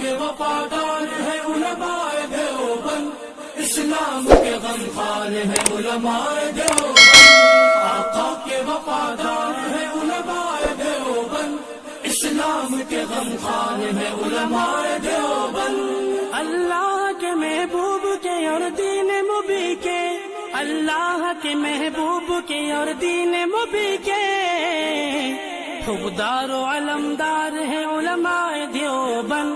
کے وفادار ہے علماء دیوبند، اسلام کے غمخوار ہے علماء دیوبند، آقا کے وفادار ہے علماء دیوبند، اسلام کے غمخوار ہے علماء دیوبند۔ اللہ کے محبوب کے اور دین مبی کے، اللہ کے محبوب کے اور دین مبی کے حقدار و علمدار ہے علماء دیوبند،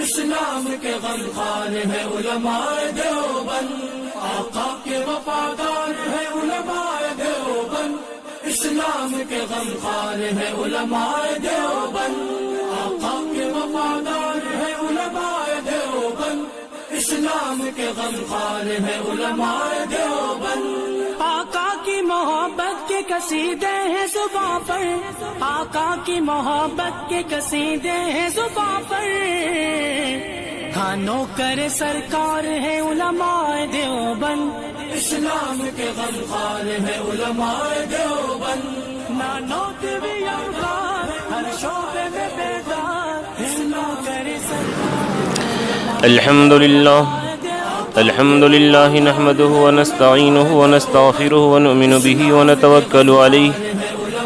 اسلام کے غمخوار ہے علماء دیوبند، آقا کے وفادار ہے علماء دیوبند، اسلام کے غمخوار ہے علماء دیوبند، آقا کے وفادار ہے علماء دیوبند، اسلام کے غمخوار ہے علماء دیوبند۔ آقا کی محبت کے قصیدے ہیں زباں پر، آقا کی محبت کے قصیدے ہیں زباں پر، ہاں نوکر سرکار ہے علماء دیوبند، اسلام کے غمخوار ہے علماء دیوبند، نانوت بھی یار ہر شعبے میں بیدار ہے نوکر سرکار۔ الحمد لله نحمده ونستعينه ونستغفره ونؤمن به ونتوكل عليه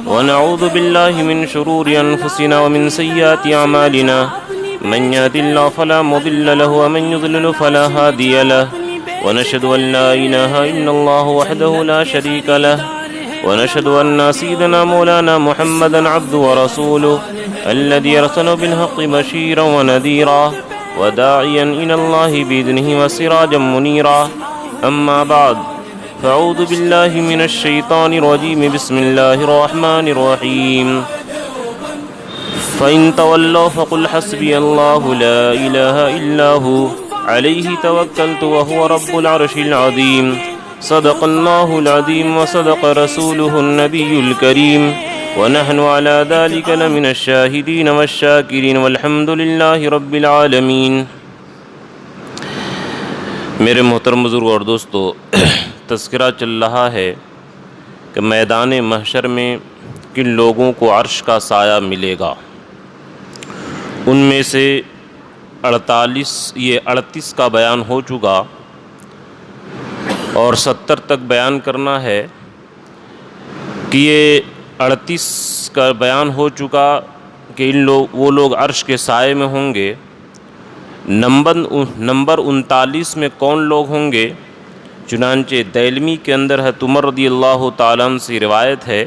ونعوذ بالله من شرور أنفسنا ومن سيئات أعمالنا، من يهد الله فلا مضل له ومن يضلل فلا هادي له، ونشهد أن لا إله إلا الله وحده لا شريك له، ونشهد أن سيدنا مولانا محمدا عبده ورسوله الذي أرسل بالحق بشيرا ونذيرا وداعيا إلى الله بإذنه وسراجا منيرا، أما بعد فأعوذ بالله من الشيطان الرجيم، بسم الله الرحمن الرحيم، فإن تولوا فقل حسبي الله لا إله إلا هو عليه توكلت وهو رب العرش العظيم، صدق الله العظيم وصدق رسوله النبي الكريم، ونحن على ذلك لمن الشاهدين والشاكرين والحمد لله رب العالمين۔ میرے محترم بزرگ اور دوستو، تذکرہ چل رہا ہے کہ میدان محشر میں کن لوگوں کو عرش کا سایہ ملے گا۔ ان میں سے 38 کا بیان ہو چکا اور 70 تک بیان کرنا ہے کہ یہ 38 کا بیان ہو چکا کہ وہ لوگ عرش کے سائے میں ہوں گے۔ نمبر 39 میں کون لوگ ہوں گے؟ چنانچہ دیلمی کے اندر حضرت عمر رضی اللہ تعالیٰ عنہ سے روایت ہے،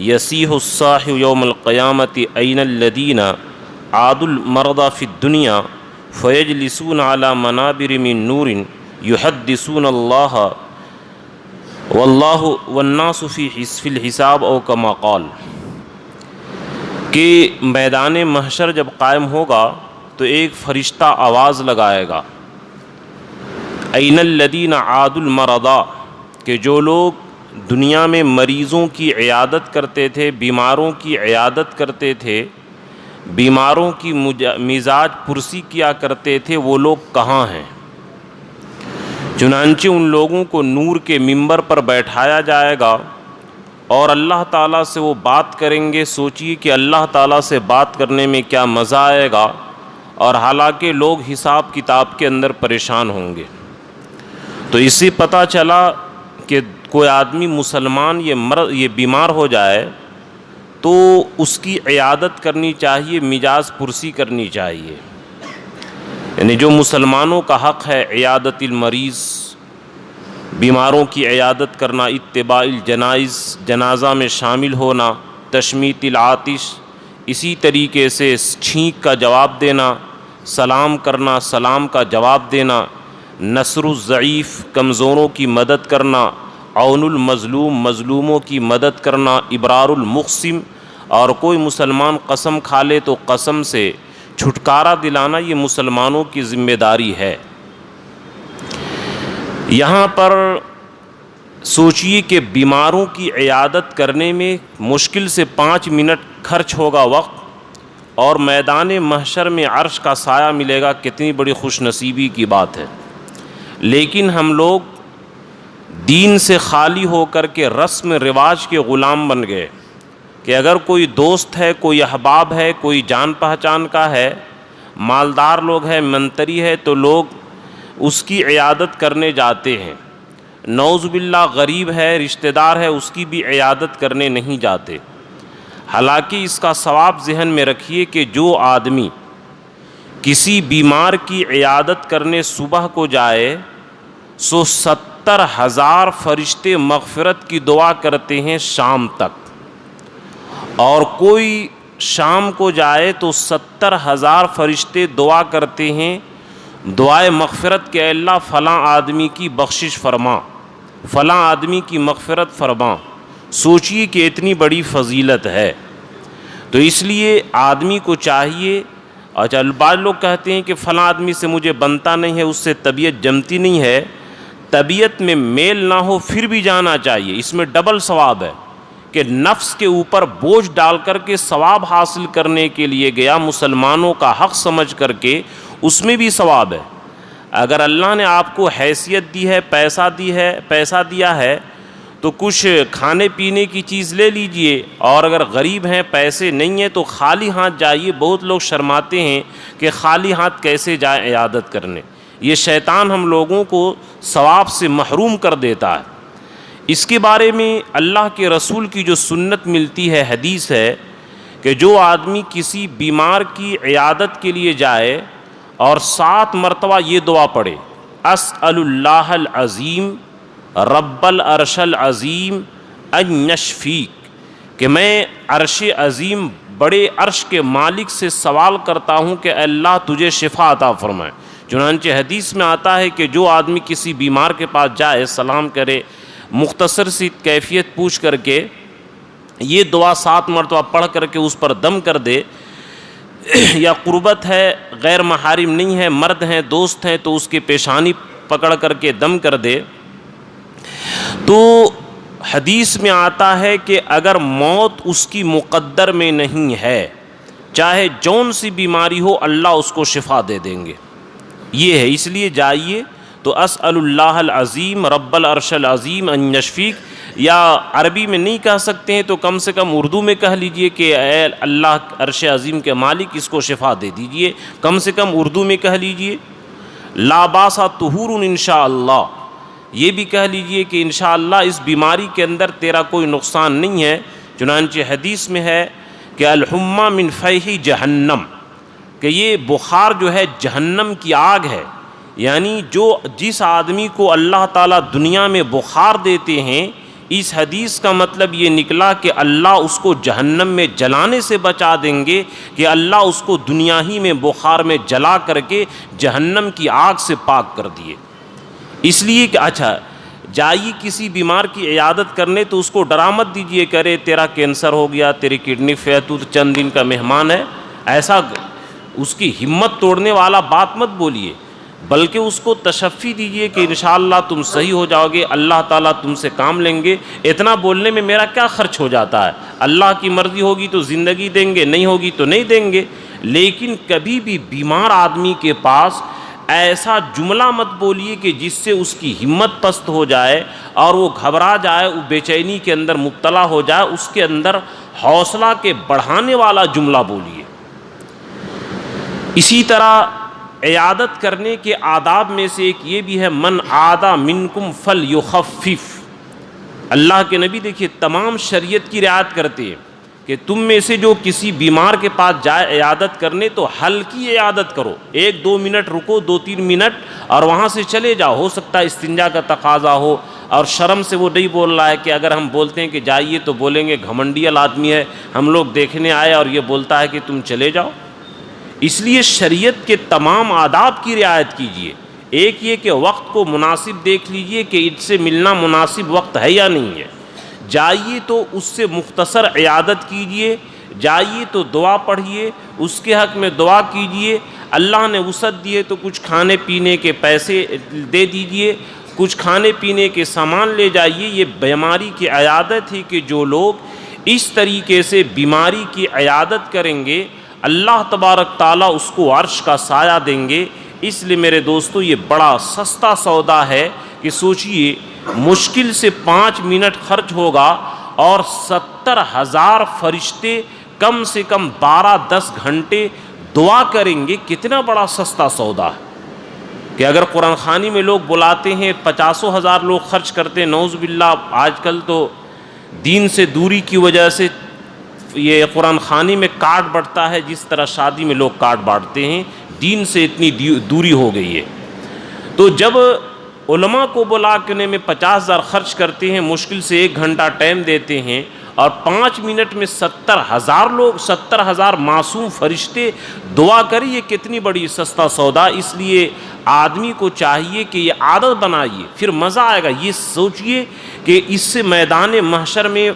یسیح الصاح یوم القیامت این الذین عادوا المرضى فی الدنیا فیجلسون علی منابر من نور یحدثون اللہ واللہ والناس فی الحساب او کما قال، کہ میدان محشر جب قائم ہوگا تو ایک فرشتہ آواز لگائے گا، این الذین عادوا المرضى، کہ جو لوگ دنیا میں مریضوں کی عیادت کرتے تھے، بیماروں کی عیادت کرتے تھے، بیماروں کی مزاج پرسی کیا کرتے تھے، وہ لوگ کہاں ہیں؟ چنانچہ ان لوگوں کو نور کے منبر پر بیٹھایا جائے گا اور اللہ تعالیٰ سے وہ بات کریں گے۔ سوچئے کہ اللہ تعالیٰ سے بات کرنے میں کیا مزہ آئے گا، اور حالانکہ لوگ حساب کتاب کے اندر پریشان ہوں گے۔ تو اس سے پتہ چلا کہ کوئی آدمی مسلمان یہ بیمار ہو جائے تو اس کی عیادت کرنی چاہیے، مزاج پرسی کرنی چاہیے، یعنی جو مسلمانوں کا حق ہے عیادت المریض، بیماروں کی عیادت کرنا، اتباع الجنائز، جنازہ میں شامل ہونا، تشمیت العاطش، اسی طریقے سے چھینک کا جواب دینا، سلام کرنا، سلام کا جواب دینا، نصر الضعیف، کمزوروں کی مدد کرنا، عون المظلوم، مظلوموں کی مدد کرنا، ابرار المقسم، اور کوئی مسلمان قسم کھا لے تو قسم سے چھٹکارا دلانا، یہ مسلمانوں کی ذمہ داری ہے۔ یہاں پر سوچئے کہ بیماروں کی عیادت کرنے میں مشکل سے 5 منٹ خرچ ہوگا وقت، اور میدان محشر میں عرش کا سایہ ملے گا، کتنی بڑی خوش نصیبی کی بات ہے۔ لیکن ہم لوگ دین سے خالی ہو کر کے رسم رواج کے غلام بن گئے کہ اگر کوئی دوست ہے، کوئی احباب ہے، کوئی جان پہچان کا ہے، مالدار لوگ ہیں، منتری ہے، تو لوگ اس کی عیادت کرنے جاتے ہیں. نعوذ باللہ غریب ہے، رشتہ دار ہے، اس کی بھی عیادت کرنے نہیں جاتے. حالانکہ اس کا ثواب ذہن میں رکھیے کہ جو آدمی کسی بیمار کی عیادت کرنے صبح کو جائے، 70,000 فرشتے مغفرت کی دعا کرتے ہیں شام تک. اور کوئی شام کو جائے تو 70,000 فرشتے دعا کرتے ہیں، دعائے مغفرت کہ اللہ فلاں آدمی کی بخشش فرما، فلاں آدمی کی مغفرت فرما. سوچئے کہ اتنی بڑی فضیلت ہے. تو اس لیے آدمی کو چاہیے، اچھا بعض لوگ کہتے ہیں کہ فلاں آدمی سے مجھے بنتا نہیں ہے، اس سے طبیعت جمتی نہیں ہے. طبیعت میں میل نہ ہو پھر بھی جانا چاہیے، اس میں ڈبل ثواب ہے کہ نفس کے اوپر بوجھ ڈال کر کے ثواب حاصل کرنے کے لیے گیا، مسلمانوں کا حق سمجھ کر کے، اس میں بھی ثواب ہے. اگر اللہ نے آپ کو حیثیت دی ہے، پیسہ دیا ہے تو کچھ کھانے پینے کی چیز لے لیجئے. اور اگر غریب ہیں، پیسے نہیں ہیں، تو خالی ہاتھ جائیے. بہت لوگ شرماتے ہیں کہ خالی ہاتھ کیسے جائیں عیادت کرنے. یہ شیطان ہم لوگوں کو ثواب سے محروم کر دیتا ہے. اس کے بارے میں اللہ کے رسول کی جو سنت ملتی ہے، حدیث ہے کہ جو آدمی کسی بیمار کی عیادت کے لیے جائے اور 7 مرتبہ یہ دعا پڑھے، اسأل اللہ العظیم رب العرش العظیم ان یشفیک، کہ میں عرش عظیم بڑے عرش کے مالک سے سوال کرتا ہوں کہ اللہ تجھے شفا عطا فرمائے. چنانچہ حدیث میں آتا ہے کہ جو آدمی کسی بیمار کے پاس جائے، سلام کرے، مختصر سی کیفیت پوچھ کر کے یہ دعا 7 مرتبہ پڑھ کر کے اس پر دم کر دے، یا قربت ہے، غیر محارم نہیں ہے، مرد ہیں، دوست ہیں، تو اس کے پیشانی پکڑ کر کے دم کر دے، تو حدیث میں آتا ہے کہ اگر موت اس کی مقدر میں نہیں ہے، چاہے جون سی بیماری ہو، اللہ اس کو شفا دے دیں گے. یہ ہے. اس لیے جائیے تو اسأل اللہ العظیم رب العرش العظیم ان یشفیک، یا عربی میں نہیں کہہ سکتے ہیں تو کم سے کم اردو میں کہہ لیجئے کہ اے اللہ عرش عظیم کے مالک اس کو شفا دے دیجئے. کم سے کم اردو میں کہہ لیجئے لا باس طہور انشاءاللہ، یہ بھی کہہ لیجئے کہ انشاءاللہ اس بیماری کے اندر تیرا کوئی نقصان نہیں ہے. چنانچہ حدیث میں ہے کہ الحمى من فیح جہنم، کہ یہ بخار جو ہے جہنم کی آگ ہے. یعنی جس آدمی کو اللہ تعالیٰ دنیا میں بخار دیتے ہیں، اس حدیث کا مطلب یہ نکلا کہ اللہ اس کو جہنم میں جلانے سے بچا دیں گے، کہ اللہ اس کو دنیا ہی میں بخار میں جلا کر کے جہنم کی آگ سے پاک کر دیے. اس لیے کہ اچھا جائیے کسی بیمار کی عیادت کرنے تو اس کو ڈرا مت دیجیے، کرے تیرا کینسر ہو گیا، تیری کڈنی فیل، تو چند دن کا مہمان ہے، ایسا اس کی ہمت توڑنے والا بات مت بولیے، بلکہ اس کو تشفی دیجئے کہ انشاءاللہ تم صحیح ہو جاؤ گے، اللہ تعالیٰ تم سے کام لیں گے. اتنا بولنے میں میرا کیا خرچ ہو جاتا ہے، اللہ کی مرضی ہوگی تو زندگی دیں گے، نہیں ہوگی تو نہیں دیں گے. لیکن کبھی بھی بیمار آدمی کے پاس ایسا جملہ مت بولیے کہ جس سے اس کی ہمت پست ہو جائے اور وہ گھبرا جائے، وہ بے چینی کے اندر مبتلا ہو جائے. اس کے اندر حوصلہ کے بڑھانے والا جملہ بولیے. اسی طرح عیادت کرنے کے آداب میں سے ایک یہ بھی ہے من عادہ منکم فلیخفف. اللہ کے نبی دیکھیے تمام شریعت کی رعایت کرتے ہیں کہ تم میں سے جو کسی بیمار کے پاس جائے عیادت کرنے تو ہلکی عیادت کرو، 1-2 منٹ رکو، 2-3 منٹ اور وہاں سے چلے جاؤ. ہو سکتا ہے استنجا کا تقاضا ہو اور شرم سے وہ نہیں بول رہا ہے، کہ اگر ہم بولتے ہیں کہ جائیے تو بولیں گے گھمنڈیل آدمی ہے، ہم لوگ دیکھنے آئے اور یہ بولتا ہے کہ تم چلے جاؤ. اس لیے شریعت کے تمام آداب کی رعایت کیجیے. ایک یہ کہ وقت کو مناسب دیکھ لیجئے کہ اس سے ملنا مناسب وقت ہے یا نہیں ہے. جائیے تو اس سے مختصر عیادت کیجئے، جائیے تو دعا پڑھیے، اس کے حق میں دعا کیجئے. اللہ نے وسعت دیے تو کچھ کھانے پینے کے پیسے دے دیجئے، کچھ کھانے پینے کے سامان لے جائیے. یہ بیماری کی عیادت ہے کہ جو لوگ اس طریقے سے بیماری کی عیادت کریں گے اللہ تبارک تعالیٰ اس کو عرش کا سایہ دیں گے. اس لیے میرے دوستو یہ بڑا سستا سودا ہے کہ سوچئے مشکل سے 5 منٹ خرچ ہوگا اور 70,000 فرشتے کم سے کم 12-10 گھنٹے دعا کریں گے، کتنا بڑا سستا سودا ہے کہ اگر قرآن خوانی میں لوگ بلاتے ہیں 50,000 لوگ خرچ کرتے ہیں، نعوذ باللہ آج کل تو دین سے دوری کی وجہ سے یہ قرآن خوانی میں کارڈ بٹتا ہے، جس طرح شادی میں لوگ کارڈ بانٹتے ہیں، دین سے اتنی دوری ہو گئی ہے۔ تو جب علماء کو بلانے میں 50,000 خرچ کرتے ہیں، مشکل سے 1 گھنٹہ ٹائم دیتے ہیں، اور 5 منٹ میں 70,000 لوگ، 70,000 معصوم فرشتے دعا کریں، یہ کتنی بڑی سستا سودا۔ اس لیے آدمی کو چاہیے کہ یہ عادت بنائیے، پھر مزہ آئے گا۔ یہ سوچئے کہ اس سے میدان محشر میں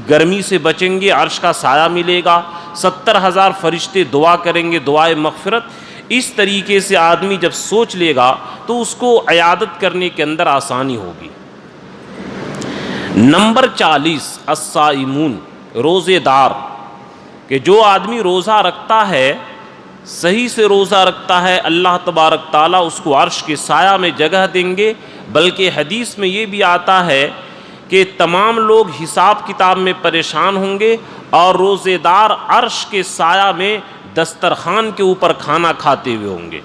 گرمی سے بچیں گے، عرش کا سایہ ملے گا، 70,000 فرشتے دعا کریں گے، دعائے مغفرت۔ اس طریقے سے آدمی جب سوچ لے گا تو اس کو عیادت کرنے کے اندر آسانی ہوگی۔ نمبر 40 الصائمون، روزے دار، کہ جو آدمی روزہ رکھتا ہے، صحیح سے روزہ رکھتا ہے، اللہ تبارک تعالیٰ اس کو عرش کے سایہ میں جگہ دیں گے۔ بلکہ حدیث میں یہ بھی آتا ہے کہ تمام لوگ حساب کتاب میں پریشان ہوں گے، اور روزے دار عرش کے سایہ میں دسترخوان کے اوپر کھانا کھاتے ہوئے ہوں گے۔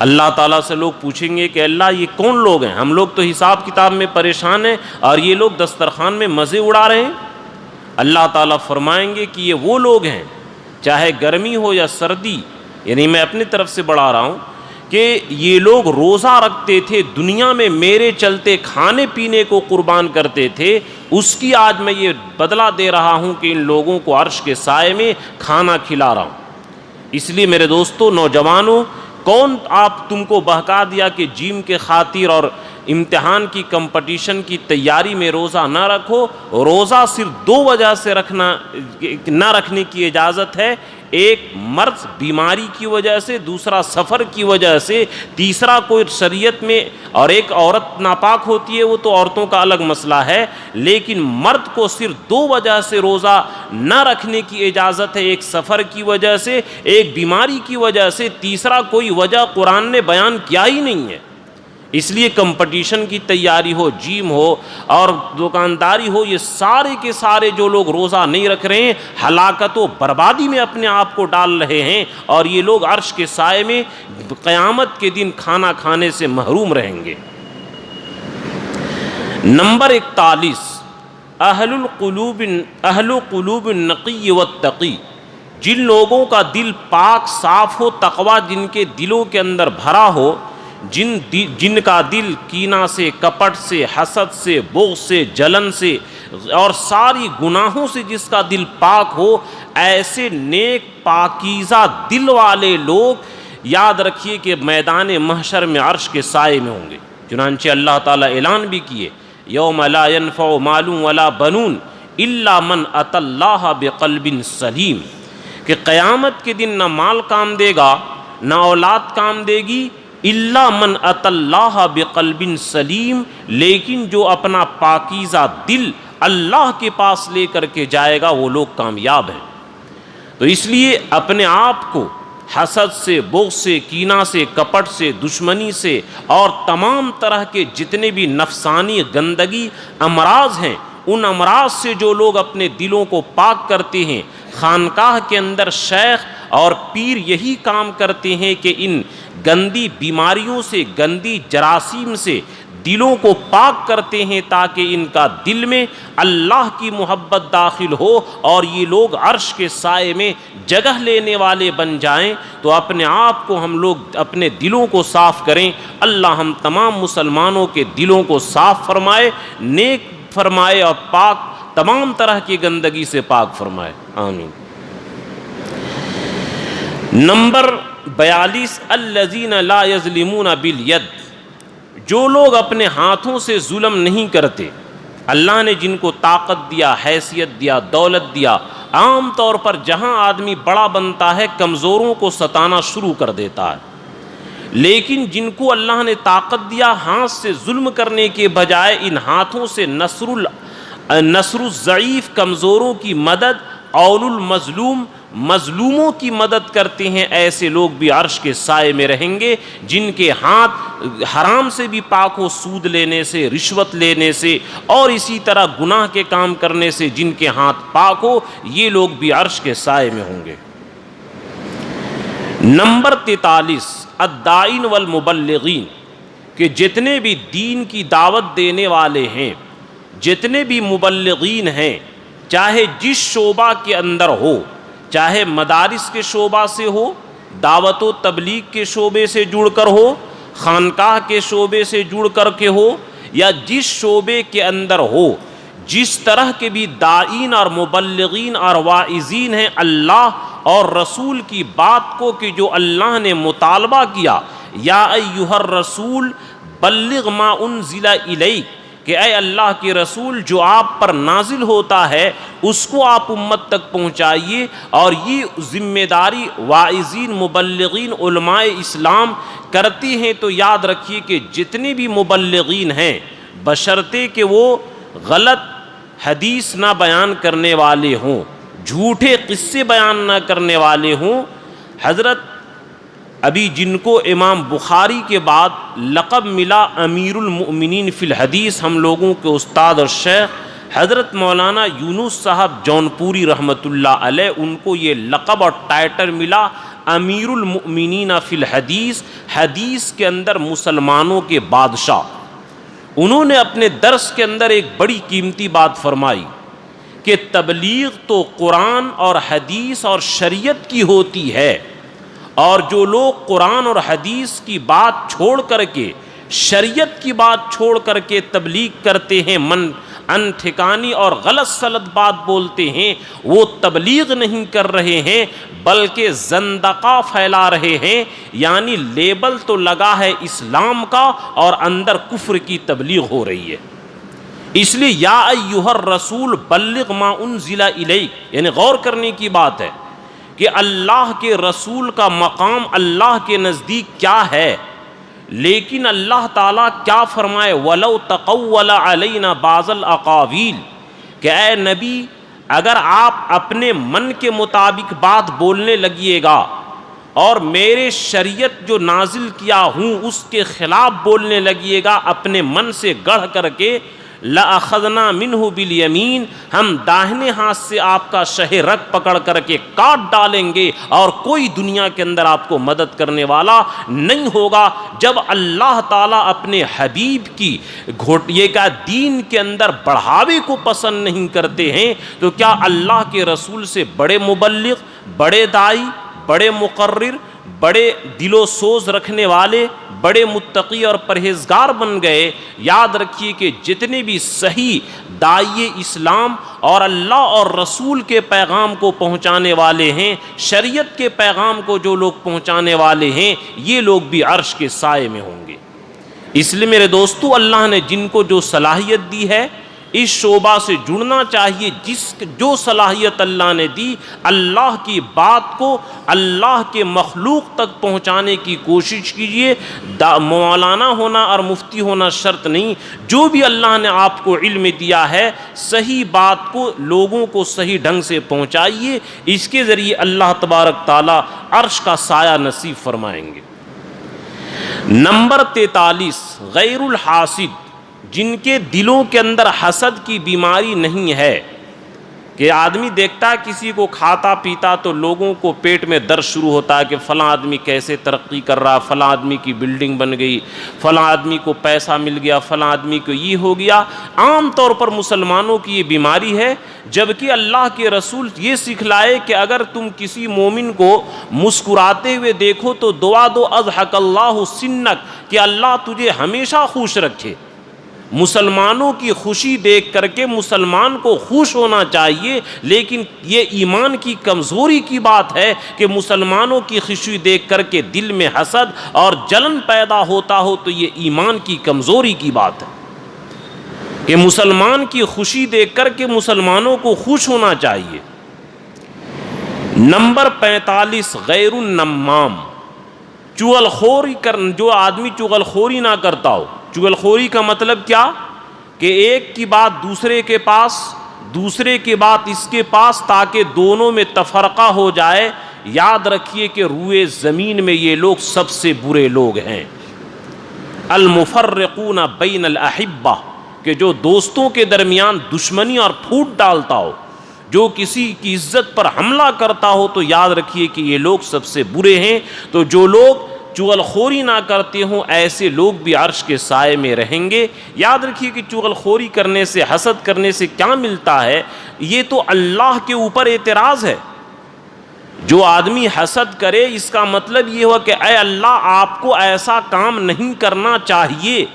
اللہ تعالیٰ سے لوگ پوچھیں گے کہ اللہ یہ کون لوگ ہیں؟ ہم لوگ تو حساب کتاب میں پریشان ہیں اور یہ لوگ دسترخوان میں مزے اڑا رہے ہیں۔ اللہ تعالیٰ فرمائیں گے کہ یہ وہ لوگ ہیں، چاہے گرمی ہو یا سردی، یعنی میں اپنی طرف سے بڑھا رہا ہوں کہ یہ لوگ روزہ رکھتے تھے، دنیا میں میرے چلتے کھانے پینے کو قربان کرتے تھے، اس کی آج میں یہ بدلہ دے رہا ہوں کہ ان لوگوں کو عرش کے سائے میں کھانا کھلا رہا ہوں۔ اس لیے میرے دوستو، نوجوانوں، کون تم کو بہکا دیا کہ جیم کے خاطر اور امتحان کی کمپٹیشن کی تیاری میں روزہ نہ رکھو؟ روزہ صرف 2 وجہ سے نہ رکھنے کی اجازت ہے، ایک مرض بیماری کی وجہ سے، دوسرا سفر کی وجہ سے، تیسرا کوئی شریعت میں، اور ایک عورت ناپاک ہوتی ہے، وہ تو عورتوں کا الگ مسئلہ ہے، لیکن مرد کو صرف 2 وجہ سے روزہ نہ رکھنے کی اجازت ہے، ایک سفر کی وجہ سے، ایک بیماری کی وجہ سے، تیسرا کوئی وجہ قرآن نے بیان کیا ہی نہیں ہے۔ اس لیے کمپٹیشن کی تیاری ہو، جیم ہو اور دکانداری ہو، یہ سارے کے سارے جو لوگ روزہ نہیں رکھ رہے ہیں، ہلاکت و بربادی میں اپنے آپ کو ڈال رہے ہیں، اور یہ لوگ عرش کے سائے میں قیامت کے دن کھانا کھانے سے محروم رہیں گے۔ نمبر 41 اہل قلوب النقی والتقی، جن لوگوں کا دل پاک صاف ہو، تقوی جن کے دلوں کے اندر بھرا ہو، جن کا دل کینہ سے، کپٹ سے، حسد سے، بغض سے، جلن سے اور ساری گناہوں سے جس کا دل پاک ہو، ایسے نیک پاکیزہ دل والے لوگ یاد رکھیے کہ میدان محشر میں عرش کے سائے میں ہوں گے۔ چنانچہ اللہ تعالیٰ اعلان بھی کیے، یوم لا ينفع مال ولا بنون الا من اتى اللہ بقلب سلیم، کہ قیامت کے دن نہ مال کام دے گا، نہ اولاد کام دے گی، الا من اتى اللہ بقلب سلیم، لیکن جو اپنا پاکیزہ دل اللہ کے پاس لے کر کے جائے گا وہ لوگ کامیاب ہیں۔ تو اس لیے اپنے آپ کو حسد سے، بغض سے، کینہ سے، کپٹ سے، دشمنی سے اور تمام طرح کے جتنے بھی نفسانی گندگی امراض ہیں، ان امراض سے جو لوگ اپنے دلوں کو پاک کرتے ہیں، خانقاہ کے اندر شیخ اور پیر یہی کام کرتے ہیں کہ ان گندی بیماریوں سے، گندی جراثیم سے دلوں کو پاک کرتے ہیں، تاکہ ان کا دل میں اللہ کی محبت داخل ہو اور یہ لوگ عرش کے سائے میں جگہ لینے والے بن جائیں۔ تو اپنے آپ کو ہم لوگ اپنے دلوں کو صاف کریں۔ اللہ ہم تمام مسلمانوں کے دلوں کو صاف فرمائے، نیک فرمائے اور پاک تمام طرح کی گندگی سے پاک فرمائے، آمین۔ نمبر 42 الذین لا یظلمون بالید، جو لوگ اپنے ہاتھوں سے ظلم نہیں کرتے۔ اللہ نے جن کو طاقت دیا، حیثیت دیا، دولت دیا، عام طور پر جہاں آدمی بڑا بنتا ہے کمزوروں کو ستانا شروع کر دیتا ہے، لیکن جن کو اللہ نے طاقت دیا، ہاتھ سے ظلم کرنے کے بجائے ان ہاتھوں سے نصر الضعیف، کمزوروں کی مدد، اول المظلوم، مظلوموں کی مدد کرتے ہیں، ایسے لوگ بھی عرش کے سائے میں رہیں گے۔ جن کے ہاتھ حرام سے بھی پاک ہو، سود لینے سے، رشوت لینے سے اور اسی طرح گناہ کے کام کرنے سے جن کے ہاتھ پاک ہو، یہ لوگ بھی عرش کے سائے میں ہوں گے۔ نمبر 43 الداعین والمبلغین، کہ جتنے بھی دین کی دعوت دینے والے ہیں، جتنے بھی مبلغین ہیں، چاہے جس شعبہ کے اندر ہو، چاہے مدارس کے شعبہ سے ہو، دعوت و تبلیغ کے شعبے سے جڑ کر ہو، خانقاہ کے شعبے سے جڑ کر کے ہو، یا جس شعبے کے اندر ہو، جس طرح کے بھی داعین اور مبلغین اور واعظین ہیں اللہ اور رسول کی بات کو، کہ جو اللہ نے مطالبہ کیا یا ایھا الرسول بلغ ما انزل الیک، کہ اے اللہ کے رسول جو آپ پر نازل ہوتا ہے اس کو آپ امت تک پہنچائیے. اور یہ ذمہ داری واعظین مبلغین علماء اسلام کرتی ہیں. تو یاد رکھیے کہ جتنے بھی مبلغین ہیں بشرطے کہ وہ غلط حدیث نہ بیان کرنے والے ہوں، جھوٹے قصے بیان نہ کرنے والے ہوں. حضرت ابھی جن کو امام بخاری کے بعد لقب ملا امیر المؤمنین فی الحدیث، ہم لوگوں کے استاد اور شیخ حضرت مولانا یونس صاحب جونپوری رحمۃ اللہ علیہ، ان کو یہ لقب اور ٹائٹل ملا امیر المؤمنین فی الحدیث، حدیث کے اندر مسلمانوں کے بادشاہ. انہوں نے اپنے درس کے اندر ایک بڑی قیمتی بات فرمائی کہ تبلیغ تو قرآن اور حدیث اور شریعت کی ہوتی ہے، اور جو لوگ قرآن اور حدیث کی بات چھوڑ کر کے، شریعت کی بات چھوڑ کر کے تبلیغ کرتے ہیں، ان ٹھکانی اور غلط سلط بات بولتے ہیں، وہ تبلیغ نہیں کر رہے ہیں بلکہ زندقہ پھیلا رہے ہیں. یعنی لیبل تو لگا ہے اسلام کا اور اندر کفر کی تبلیغ ہو رہی ہے. اس لیے یا ایھا الرسول بلغ ما انزل الیک، یعنی غور کرنے کی بات ہے کہ اللہ کے رسول کا مقام اللہ کے نزدیک کیا ہے. لیکن اللہ تعالیٰ کیا فرمائے، وَلَوْ تَقَوَّلَ عَلَيْنَا بَعْضَ الْأَقَاوِيلِ، کہ اے نبی اگر آپ اپنے من کے مطابق بات بولنے لگیے گا اور میرے شریعت جو نازل کیا ہوں اس کے خلاف بولنے لگیے گا اپنے من سے گڑھ کر کے، لَأَخَذْنَا مِنْهُ بِالْيَمِينِ، ہم داہنے ہاتھ سے آپ کا شہ رگ پکڑ کر کے کاٹ ڈالیں گے، اور کوئی دنیا کے اندر آپ کو مدد کرنے والا نہیں ہوگا. جب اللہ تعالیٰ اپنے حبیب کی گھوٹیے کا دین کے اندر بڑھاوے کو پسند نہیں کرتے ہیں، تو کیا اللہ کے رسول سے بڑے مبلغ، بڑے داعی، بڑے مقرر، بڑے دل و سوز رکھنے والے، بڑے متقی اور پرہیزگار بن گئے؟ یاد رکھیے کہ جتنے بھی صحیح داعی اسلام اور اللہ اور رسول کے پیغام کو پہنچانے والے ہیں، شریعت کے پیغام کو جو لوگ پہنچانے والے ہیں، یہ لوگ بھی عرش کے سائے میں ہوں گے. اس لیے میرے دوستو، اللہ نے جن کو جو صلاحیت دی ہے اس شعبہ سے جڑنا چاہیے. جو صلاحیت اللہ نے دی، اللہ کی بات کو اللہ کے مخلوق تک پہنچانے کی کوشش کیجیے. مولانا ہونا اور مفتی ہونا شرط نہیں، جو بھی اللہ نے آپ کو علم دیا ہے صحیح بات کو لوگوں کو صحیح ڈھنگ سے پہنچائیے. اس کے ذریعے اللہ تبارک تعالی عرش کا سایہ نصیب فرمائیں گے. نمبر 43 غیر الحاسد، جن کے دلوں کے اندر حسد کی بیماری نہیں ہے. کہ آدمی دیکھتا ہے کسی کو کھاتا پیتا تو لوگوں کو پیٹ میں درد شروع ہوتا ہے کہ فلاں آدمی کیسے ترقی کر رہا، فلاں آدمی کی بلڈنگ بن گئی، فلاں آدمی کو پیسہ مل گیا، فلاں آدمی کو یہ ہو گیا. عام طور پر مسلمانوں کی یہ بیماری ہے، جبکہ اللہ کے رسول یہ سکھلائے کہ اگر تم کسی مومن کو مسکراتے ہوئے دیکھو تو دعا دو اضحک اللہ سنک، کہ اللہ تجھے ہمیشہ خوش رکھے. مسلمانوں کی خوشی دیکھ کر کے مسلمان کو خوش ہونا چاہیے. لیکن یہ ایمان کی کمزوری کی بات ہے کہ مسلمانوں کی خوشی دیکھ کر کے دل میں حسد اور جلن پیدا ہوتا ہو، تو یہ ایمان کی کمزوری کی بات ہے کہ مسلمان کی خوشی دیکھ کر کے مسلمانوں کو خوش ہونا چاہیے. نمبر 45 غیر النمام، چغلخوری جو آدمی چغلخوری نہ کرتا ہو. چغلخوری کا مطلب کیا؟ کہ ایک کی بات دوسرے کے پاس، دوسرے کی بات اس کے پاس، تاکہ دونوں میں تفرقہ ہو جائے. یاد رکھیے کہ روئے زمین میں یہ لوگ سب سے برے لوگ ہیں. المفرقون بین الاحبہ، کہ جو دوستوں کے درمیان دشمنی اور پھوٹ ڈالتا ہو، جو کسی کی عزت پر حملہ کرتا ہو تو یاد رکھیے کہ یہ لوگ سب سے برے ہیں۔ تو جو لوگ چغل خوری نہ کرتے ہوں ایسے لوگ بھی عرش کے سائے میں رہیں گے۔ یاد رکھیے کہ چغل خوری کرنے سے، حسد کرنے سے کیا ملتا ہے؟ یہ تو اللہ کے اوپر اعتراض ہے۔ جو آدمی حسد کرے اس کا مطلب یہ ہوا کہ اے اللہ آپ کو ایسا کام نہیں کرنا چاہیے،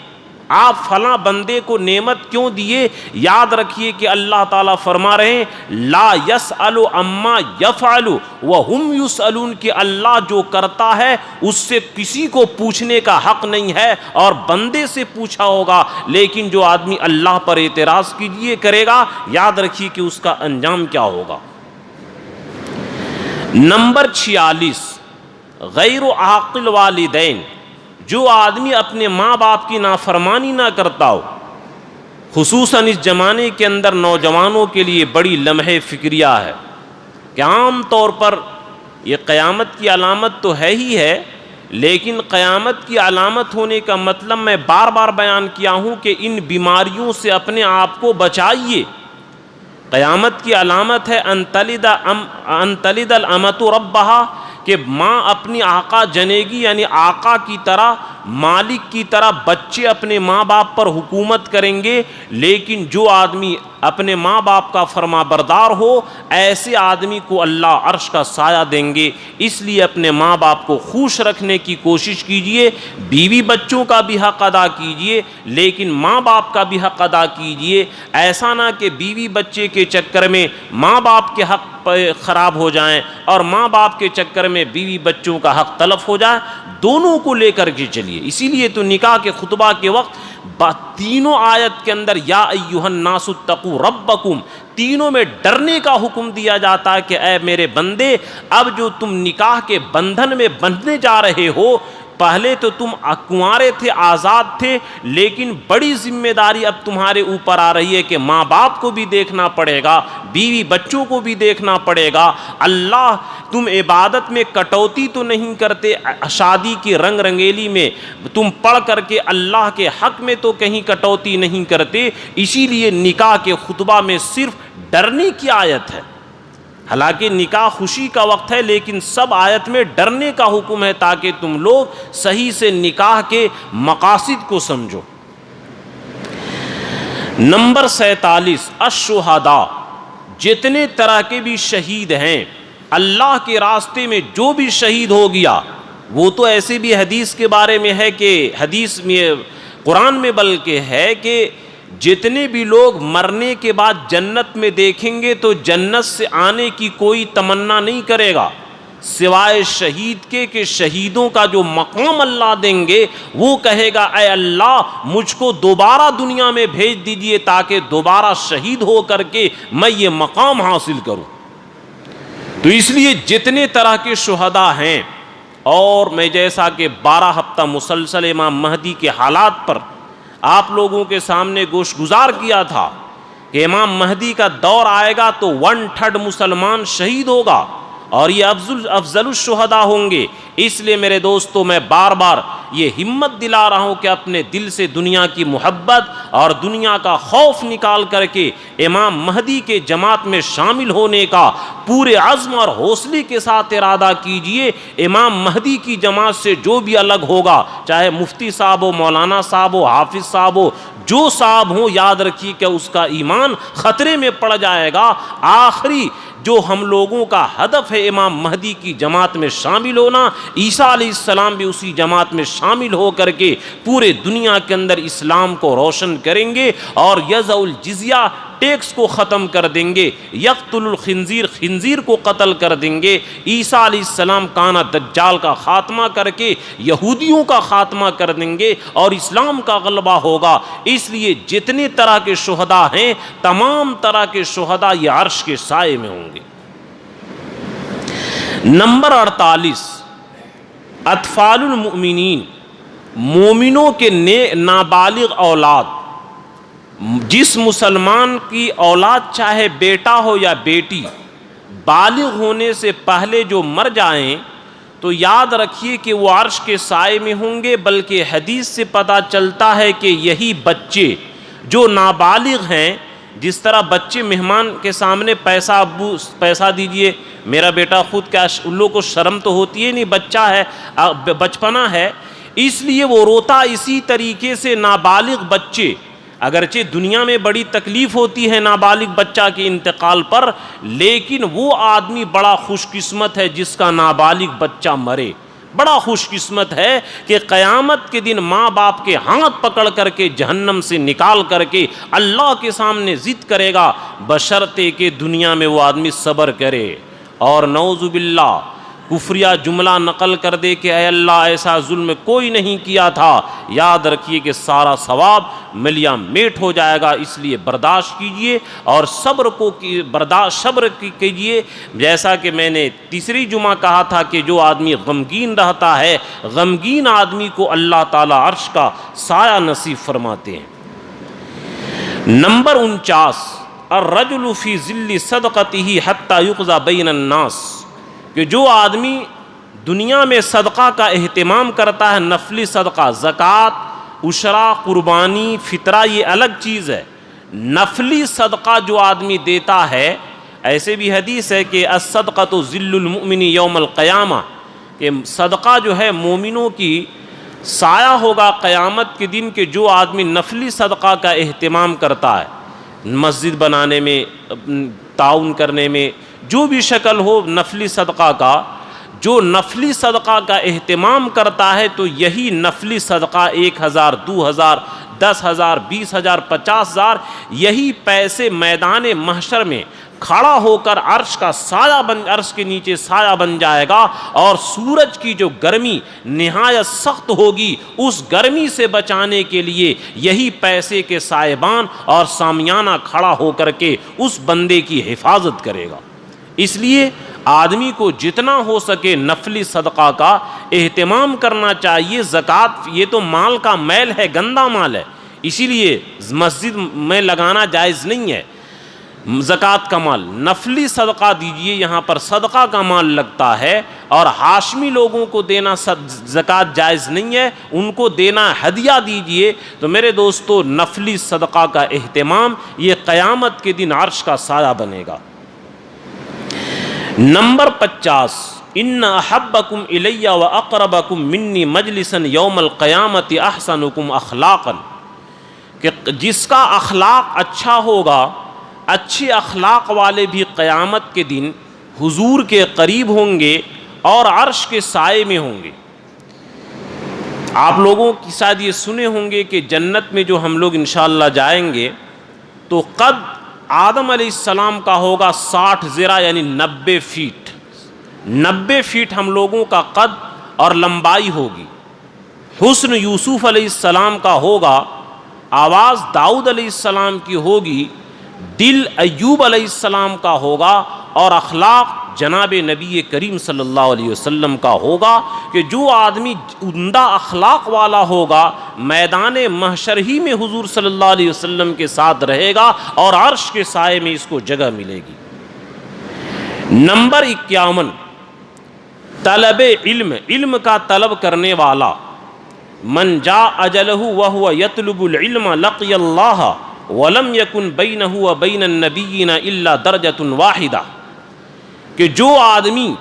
آپ فلاں بندے کو نعمت کیوں دیے؟ یاد رکھیے کہ اللہ تعالیٰ فرما رہے ہیں لا یسأل عما یفعل وہم یسألون، کہ اللہ جو کرتا ہے اس سے کسی کو پوچھنے کا حق نہیں ہے، اور بندے سے پوچھا ہوگا۔ لیکن جو آدمی اللہ پر اعتراض کیجیے کرے گا، یاد رکھیے کہ اس کا انجام کیا ہوگا۔ نمبر 46، غیر عاقل والدین، جو آدمی اپنے ماں باپ کی نافرمانی نہ کرتا ہو۔ خصوصاً اس زمانے کے اندر نوجوانوں کے لیے بڑی لمحے فکریہ ہے کہ عام طور پر یہ قیامت کی علامت تو ہے ہی ہے، لیکن قیامت کی علامت ہونے کا مطلب میں بار بار بیان کیا ہوں کہ ان بیماریوں سے اپنے آپ کو بچائیے۔ قیامت کی علامت ہے ان تلد الامۃ ربہا، کہ ماں اپنی آقا جنے گی، یعنی آقا کی طرح، مالک کی طرح بچے اپنے ماں باپ پر حکومت کریں گے۔ لیکن جو آدمی اپنے ماں باپ کا فرما بردار ہو ایسے آدمی کو اللہ عرش کا سایہ دیں گے۔ اس لیے اپنے ماں باپ کو خوش رکھنے کی کوشش کیجئے، بیوی بچوں کا بھی حق ادا کیجئے، لیکن ماں باپ کا بھی حق ادا کیجئے۔ ایسا نہ کہ بیوی بچے کے چکر میں ماں باپ کے حق خراب ہو جائیں اور ماں باپ کے چکر میں بیوی بچوں کا حق تلف ہو جائے، دونوں کو لے کر کے چلیے۔ اسی لیے تو نکاح کے خطبہ کے وقت تینوں آیت کے اندر یا ایھا الناس اتقوا ربکم، تینوں میں ڈرنے کا حکم دیا جاتا ہے کہ اے میرے بندے، اب جو تم نکاح کے بندھن میں بندھنے جا رہے ہو، پہلے تو تم کنوارے تھے، آزاد تھے، لیکن بڑی ذمہ داری اب تمہارے اوپر آ رہی ہے کہ ماں باپ کو بھی دیکھنا پڑے گا، بیوی بچوں کو بھی دیکھنا پڑے گا۔ اللہ، تم عبادت میں کٹوتی تو نہیں کرتے، شادی کی رنگ رنگیلی میں تم پڑھ کر کے اللہ کے حق میں تو کہیں کٹوتی نہیں کرتے۔ اسی لیے نکاح کے خطبہ میں صرف ڈرنے کی آیت ہے۔ حالانکہ نکاح خوشی کا وقت ہے، لیکن سب آیت میں ڈرنے کا حکم ہے تاکہ تم لوگ صحیح سے نکاح کے مقاصد کو سمجھو۔ نمبر 47، الشہداء، جتنے طرح کے بھی شہید ہیں، اللہ کے راستے میں جو بھی شہید ہو گیا، وہ تو ایسے بھی حدیث کے بارے میں ہے کہ حدیث میں، قرآن میں بلکہ ہے کہ جتنے بھی لوگ مرنے کے بعد جنت میں دیکھیں گے تو جنت سے آنے کی کوئی تمنا نہیں کرے گا سوائے شہید کے، کہ شہیدوں کا جو مقام اللہ دیں گے وہ کہے گا اے اللہ مجھ کو دوبارہ دنیا میں بھیج دیجئے تاکہ دوبارہ شہید ہو کر کے میں یہ مقام حاصل کروں۔ تو اس لیے جتنے طرح کے شہداء ہیں، اور میں جیسا کہ 12 ہفتہ مسلسل امام مہدی کے حالات پر آپ لوگوں کے سامنے گوش گزار کیا تھا کہ امام مہدی کا دور آئے گا تو 1/3 مسلمان شہید ہوگا اور یہ افضل الشہداء ہوں گے۔ اس لیے میرے دوستو میں بار بار یہ ہمت دلا رہا ہوں کہ اپنے دل سے دنیا کی محبت اور دنیا کا خوف نکال کر کے امام مہدی کے جماعت میں شامل ہونے کا پورے عزم اور حوصلے کے ساتھ ارادہ کیجئے۔ امام مہدی کی جماعت سے جو بھی الگ ہوگا، چاہے مفتی صاحب ہو، مولانا صاحب ہو، حافظ صاحب ہو، جو صاحب ہوں، یاد رکھیے کہ اس کا ایمان خطرے میں پڑ جائے گا۔ آخری جو ہم لوگوں کا ہدف ہے امام مہدی کی جماعت میں شامل ہونا، عیسیٰ علیہ السلام بھی اسی جماعت میں شامل ہو کر کے پورے دنیا کے اندر اسلام کو روشن کریں گے اور یضع الجزیہ، ٹیکس کو ختم کر دیں گے، یقتل الخنزیر، خنزیر کو قتل کر دیں گے۔ عیسیٰ علیہ السلام کانا دجال کا خاتمہ کر کے یہودیوں کا خاتمہ کر دیں گے اور اسلام کا غلبہ ہوگا۔ اس لیے جتنے طرح کے شہداء ہیں، تمام طرح کے شہداء یہ عرش کے سائے میں ہوں گے۔ نمبر 48، اطفال المؤمنین، مومنوں کے نابالغ اولاد۔ جس مسلمان کی اولاد چاہے بیٹا ہو یا بیٹی، بالغ ہونے سے پہلے جو مر جائیں تو یاد رکھیے کہ وہ عرش کے سائے میں ہوں گے، بلکہ حدیث سے پتہ چلتا ہے کہ یہی بچے جو نابالغ ہیں جس طرح بچے مہمان کے سامنے پیسہ ابو پیسہ دیجئے، میرا بیٹا خود کیا، ان لوگوں کو شرم تو ہوتی ہے نہیں، بچہ ہے، بچپنا ہے، اس لیے وہ روتا۔ اسی طریقے سے نابالغ بچے، اگرچہ دنیا میں بڑی تکلیف ہوتی ہے نابالغ بچہ کے انتقال پر، لیکن وہ آدمی بڑا خوش قسمت ہے جس کا نابالغ بچہ مرے، بڑا خوش قسمت ہے کہ قیامت کے دن ماں باپ کے ہاتھ پکڑ کر کے جہنم سے نکال کر کے اللہ کے سامنے ضد کرے گا، بشرطے کہ دنیا میں وہ آدمی صبر کرے اور نعوذ باللہ کفریہ جملہ نقل کر دے کہ اے اللہ ایسا ظلم کوئی نہیں کیا تھا، یاد رکھیے کہ سارا ثواب ملیا میٹ ہو جائے گا۔ اس لیے برداشت کیجئے اور صبر کیجئے، جیسا کہ میں نے تیسری جمعہ کہا تھا کہ جو آدمی غمگین رہتا ہے، غمگین آدمی کو اللہ تعالیٰ عرش کا سایہ نصیب فرماتے ہیں۔ نمبر 49، الرجل فی ظل صدقتہ حتی یقضی بین الناس، کہ جو آدمی دنیا میں صدقہ کا اہتمام کرتا ہے، نفلی صدقہ، زکوٰۃ، عشرہ، قربانی، فطرہ، یہ الگ چیز ہے۔ نفلی صدقہ جو آدمی دیتا ہے، ایسے بھی حدیث ہے کہ الصدقۃ ظل المؤمن یوم القیامہ، کہ صدقہ جو ہے مومنوں کی سایہ ہوگا قیامت کے دن، کہ جو آدمی نفلی صدقہ کا اہتمام کرتا ہے، مسجد بنانے میں، تعاون کرنے میں، جو بھی شکل ہو نفلی صدقہ کا، جو نفلی صدقہ کا اہتمام کرتا ہے تو یہی نفلی صدقہ 1000، 2000، 10,000، 20,000، 50,000، یہی پیسے میدان محشر میں کھڑا ہو کر عرش کا سایہ عرش کے نیچے سایہ بن جائے گا، اور سورج کی جو گرمی نہایت سخت ہوگی، اس گرمی سے بچانے کے لیے یہی پیسے کے سائبان اور سامیانہ کھڑا ہو کر کے اس بندے کی حفاظت کرے گا۔ اس لیے آدمی کو جتنا ہو سکے نفلی صدقہ کا اہتمام کرنا چاہیے۔ زکوٰۃ یہ تو مال کا میل ہے، گندا مال ہے، اسی لیے مسجد میں لگانا جائز نہیں ہے زکوٰۃ کا مال۔ نفلی صدقہ دیجئے، یہاں پر صدقہ کا مال لگتا ہے، اور ہاشمی لوگوں کو دینا زکوٰۃ جائز نہیں ہے، ان کو دینا ہدیہ دیجئے۔ تو میرے دوستو، نفلی صدقہ کا اہتمام یہ قیامت کے دن عرش کا سایہ بنے گا۔ نمبر 50، ان احبکم الی واقربکم منی مجلسا یوم القیامت احسنکم اخلاقا، کہ جس کا اخلاق اچھا ہوگا، اچھے اخلاق والے بھی قیامت کے دن حضور کے قریب ہوں گے اور عرش کے سائے میں ہوں گے۔ آپ لوگوں کی شاید یہ سنے ہوں گے کہ جنت میں جو ہم لوگ انشاءاللہ جائیں گے تو قد آدم علیہ السلام کا ہوگا 60 ذرا، یعنی 90 فیٹ، 90 فیٹ ہم لوگوں کا قد اور لمبائی ہوگی۔ حسن یوسف علیہ السلام کا ہوگا، آواز داؤد علیہ السلام کی ہوگی، دل ایوب علیہ السلام کا ہوگا، اور اخلاق جناب نبی کریم صلی اللہ علیہ وسلم کا ہوگا، کہ جو آدمی عمدہ اخلاق والا ہوگا میدان محشر ہی میں حضور صلی اللہ علیہ وسلم کے ساتھ رہے گا، اور عرش کے سائے میں اس کو جگہ ملے گی۔ نمبر 51، طلب علم، علم کا طلب کرنے والا، من جاء اجلہ وہو یطلب العلم لقی اللہ ولم یکن بینہ وبین النبیین الا درجۃ واحدہ، کہ جو آدمی